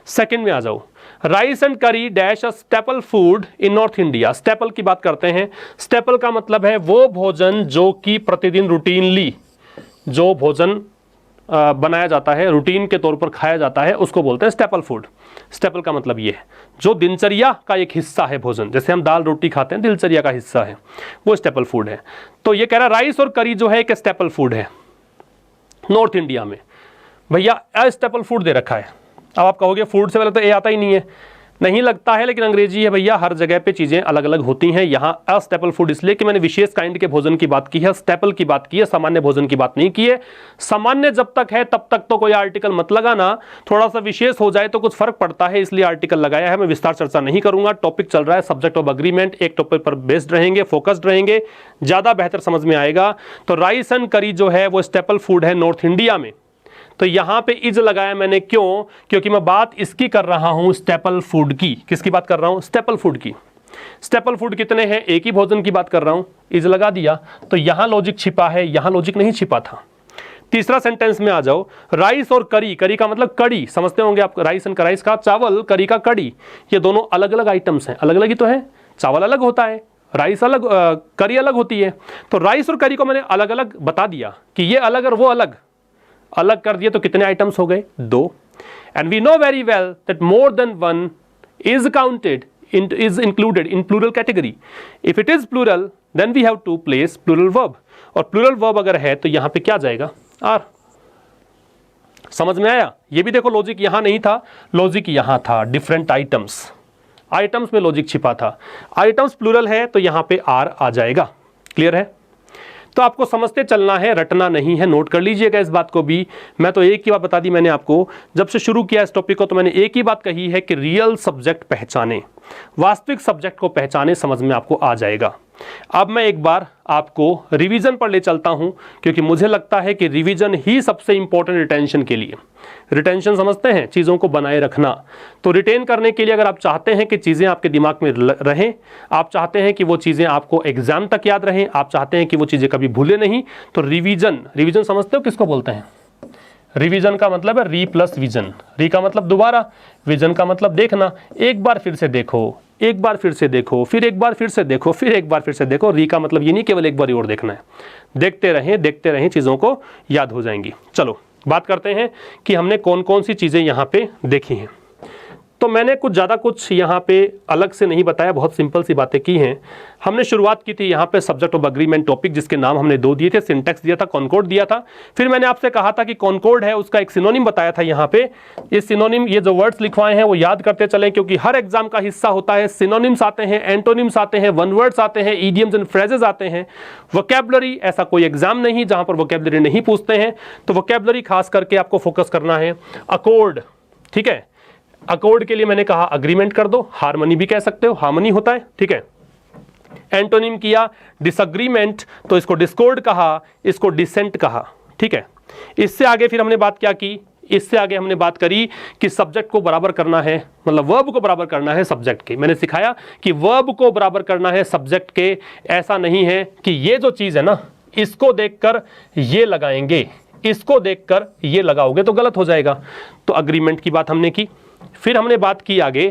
सेकंड में आ जाओ, राइस एंड करी dash a staple food in north India. Staple की बात करते हैं। स्टेपल का मतलब है वो भोजन जो कि प्रतिदिन रूटीनली जो भोजन बनाया जाता है, रूटीन के तौर पर खाया जाता है, उसको बोलते हैं स्टेपल फूड। स्टेपल का मतलब ये है जो दिनचर्या का एक हिस्सा है भोजन, जैसे हम दाल रोटी खाते हैं, दिनचर्या का हिस्सा है, वो स्टेपल फूड है। तो ये कह रहा है राइस और करी जो है एक स्टेपल फूड है नॉर्थ इंडिया में। भैया अस्टेपल फूड दे रखा है। अब आप कहोगे फूड से पहले तो ए आता ही नहीं है, नहीं लगता है, लेकिन अंग्रेजी है भैया, हर जगह पे चीजें अलग अलग होती हैं। यहाँ अस्टेपल फूड इसलिए कि मैंने विशेष काइंड के भोजन की बात की है, स्टेपल की बात की है, सामान्य भोजन की बात नहीं की है। सामान्य जब तक है तब तक तो कोई आर्टिकल मत लगाना, थोड़ा सा विशेष हो जाए तो कुछ फर्क पड़ता है, इसलिए आर्टिकल लगाया है। मैं विस्तार चर्चा नहीं करूंगा, टॉपिक चल रहा है सब्जेक्ट ऑफ एग्रीमेंट, एक टॉपिक पर बेस्ड रहेंगे, फोकस्ड रहेंगे, ज्यादा बेहतर समझ में आएगा। तो राइस एंड करी जो है वो स्टेपल फूड है नॉर्थ इंडिया में। तो यहां पे इज लगाया मैंने, क्यों? क्योंकि मैं बात इसकी कर रहा हूं, स्टेपल फूड की। किसकी बात कर रहा हूं? स्टेपल फूड की। स्टेपल फूड कितने हैं? एक ही भोजन की बात कर रहा हूं, इज लगा दिया, तो यहां लॉजिक छिपा है, यहां लॉजिक नहीं छिपा था। तीसरा सेंटेंस में आ जाओ, राइस और करी, करी का मतलब कड़ी, समझते होंगे आप, राइस एंड राइस का चावल, करी का कड़ी, ये दोनों अलग अलग आइटम्स हैं। अलग अलग ही तो है, चावल अलग होता है, राइस अलग, करी अलग होती है। तो राइस और करी को मैंने अलग अलग बता दिया कि ये अलग और वो अलग, अलग कर दिए तो कितने आइटम्स हो गए? 2। And we know very well that more than one is counted is included in plural category. If it is plural, then we have to place plural verb. और plural verb अगर है तो यहां पे क्या जाएगा? R. समझ में आया? ये भी देखो लॉजिक यहां नहीं था, लॉजिक यहां था। डिफरेंट आइटम्स, आइटम्स में लॉजिक छिपा था। आइटम्स प्लूरल है तो यहां पे R आ जाएगा। क्लियर है? तो आपको समझते चलना है, रटना नहीं है। नोट कर लीजिएगा इस बात को भी। मैं तो एक ही बात बता दी मैंने आपको, जब से शुरू किया इस टॉपिक को तो मैंने एक ही बात कही है कि रियल सब्जेक्ट पहचाने, वास्तविक सब्जेक्ट को पहचाने, समझ में आपको आ जाएगा। अब मैं एक बार आपको रिवीजन पर ले चलता हूं, क्योंकि मुझे लगता है कि रिवीजन ही सबसे इंपॉर्टेंट रिटेंशन के लिए। रिटेंशन समझते हैं, चीज़ों को बनाए रखना। तो रिटेन करने के लिए अगर आप चाहते हैं कि चीज़ें आपके दिमाग में रहें, आप चाहते हैं कि वो चीज़ें आपको एग्जाम तक याद रहें, आप चाहते हैं कि वो चीज़ें कभी भूले नहीं, तो रिवीजन, रिवीजन समझते हो किसको बोलते हैं? रिवीजन का मतलब है री प्लस विजन। री का मतलब दोबारा, विजन का मतलब देखना। एक बार फिर से देखो, एक बार फिर से देखो, फिर एक बार फिर से देखो, फिर एक बार फिर से देखो। री का मतलब ये नहीं केवल एक बार और देखना है, देखते रहें, चीज़ों को याद हो जाएंगी। चलो बात करते हैं कि हमने कौन कौन सी चीज़ें यहाँ पे देखी हैं। तो मैंने कुछ यहाँ पे अलग से नहीं बताया, बहुत सिंपल सी बातें की हैं। हमने शुरुआत की थी यहाँ पे सब्जेक्ट ऑफ अग्रीमेंट टॉपिक, जिसके नाम हमने 2 दिए थे, सिंटैक्स दिया था, कॉनकॉर्ड दिया था। फिर मैंने आपसे कहा था कि कॉनकॉर्ड है उसका एक सिनोनिम बताया था यहाँ पे। इस सिनोनिम, ये जो वर्ड्स लिखवाए हैं वो याद करते चलें, क्योंकि हर एग्जाम का हिस्सा होता है। सिनोनिम्स आते हैं, एंटोनिम्स आते हैं, वन वर्ड्स आते हैं, ईडियम्स एंड फ्रेजेस आते हैं। वोकैबुलरी, ऐसा कोई एग्जाम नहीं जहाँ पर वोकैबुलरी नहीं पूछते हैं, तो वोकैबुलरी खास करके आपको फोकस करना है। अकॉर्ड, ठीक है, अकॉर्ड के लिए मैंने कहा अग्रीमेंट कर दो, हार्मनी भी कह सकते हो, हार्मनी होता है, ठीक है। एंटोनिम किया डिसएग्रीमेंट, तो इसको डिस्कॉर्ड कहा, इसको डिसेंट कहा, ठीक है। इससे आगे फिर हमने बात क्या की? इससे आगे हमने बात करी कि सब्जेक्ट को बराबर करना है, मतलब वर्ब को बराबर करना है सब्जेक्ट के। मैंने सिखाया कि वर्ब को बराबर करना है सब्जेक्ट के। ऐसा नहीं है कि ये जो चीज़ है ना, इसको देखकर ये लगाएंगे, इसको देखकर ये लगाओगे तो गलत हो जाएगा। तो अग्रीमेंट की बात हमने की। फिर हमने बात की आगे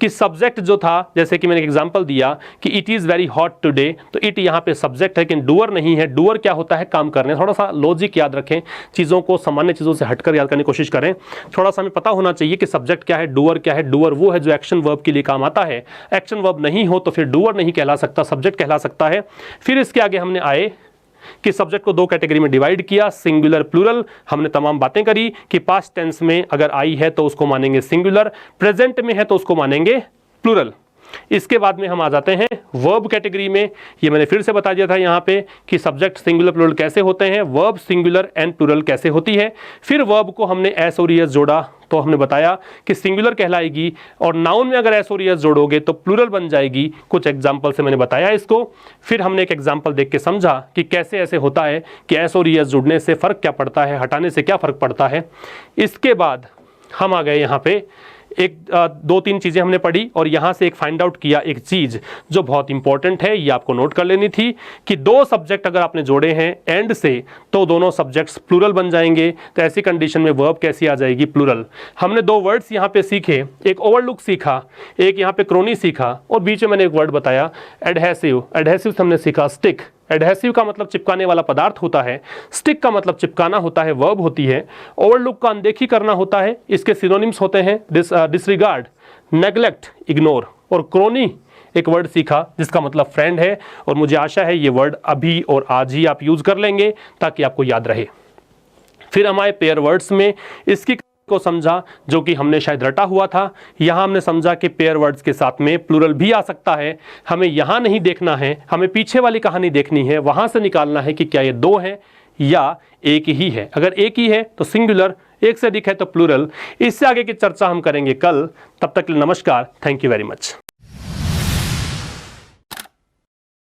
कि सब्जेक्ट जो था, जैसे कि मैंने एक एग्जांपल दिया कि it is very hot today, तो इट यहाँ पे सब्जेक्ट है लेकिन डूअर नहीं है। डूअर क्या होता है? काम करने। थोड़ा सा लॉजिक याद रखें, चीज़ों को सामान्य चीज़ों से हटकर याद करने की कोशिश करें। थोड़ा सा हमें पता होना चाहिए कि सब्जेक्ट क्या है, डूअर क्या है। डूअर वो है जो एक्शन वर्ब के लिए काम आता है। एक्शन वर्ब नहीं हो तो फिर डूअर नहीं कहला सकता, सब्जेक्ट कहला सकता है। फिर इसके आगे हमने आए कि सब्जेक्ट को 2 कैटेगरी में डिवाइड किया, सिंगुलर प्लूरल। हमने तमाम बातें करी कि पास्ट टेंस में अगर आई है तो उसको मानेंगे सिंगुलर, प्रेजेंट में है तो उसको मानेंगे प्लूरल। इसके बाद में हम आ जाते हैं वर्ब कैटेगरी में। ये मैंने फिर से बता दिया था यहाँ पे कि सब्जेक्ट सिंगुलर प्लूरल कैसे होते हैं, वर्ब सिंगुलर एंड प्लूरल कैसे होती है। फिर वर्ब को हमने एस और ईएस जोड़ा, तो हमने बताया कि सिंगुलर कहलाएगी, और नाउन में अगर एस और ईएस जोड़ोगे तो प्लूरल बन जाएगी। कुछ एग्जाम्पल से मैंने बताया इसको। फिर हमने एक एग्जाम्पल देख के समझा कि कैसे ऐसे होता है कि एस और ईएस जुड़ने से फ़र्क क्या पड़ता है, हटाने से क्या फ़र्क पड़ता है। इसके बाद हम आ गए यहाँ पे, एक 2-3 चीज़ें हमने पढ़ी, और यहाँ से एक फाइंड आउट किया एक चीज़ जो बहुत इंपॉर्टेंट है, ये आपको नोट कर लेनी थी कि 2 सब्जेक्ट अगर आपने जोड़े हैं एंड से तो दोनों सब्जेक्ट्स प्लूरल बन जाएंगे। तो ऐसी कंडीशन में वर्ब कैसी आ जाएगी? प्लूरल। हमने 2 वर्ड्स यहाँ पे सीखे, एक ओवरलुक सीखा, एक यहाँ पे क्रोनी सीखा, और बीच में मैंने एक वर्ड बताया एडहेसिव। एडहेसिव से हमने सीखा स्टिक। एडहेसिव का मतलब चिपकाने वाला पदार्थ होता है, स्टिक का मतलब चिपकाना होता है, वर्ब होती है। ओवरलुक का अनदेखी करना होता है, इसके सिनोनिम्स होते हैं डिसरिगार्ड, नेग्लेक्ट, इग्नोर। और क्रोनी एक वर्ड सीखा जिसका मतलब फ्रेंड है, और मुझे आशा है ये वर्ड अभी और आज ही आप यूज कर लेंगे ताकि आपको याद रहे। फिर हमारे पेयर वर्ड्स में इसकी को समझा जो कि हमने शायद रटा हुआ था। यहाँ हमने समझा कि पेयर वर्ड्स के साथ में प्लूरल भी आ सकता है। हमें यहाँ नहीं देखना है, हमें पीछे वाली कहानी देखनी है, वहाँ से निकालना है कि क्या ये 2 है या एक ही है। अगर एक ही है तो सिंगुलर, एक से अधिक है तो प्लूरल। इससे आगे की चर्चा हम करेंगे कल। तब तक के लिए नमस्कार, थैंक यू वेरी मच।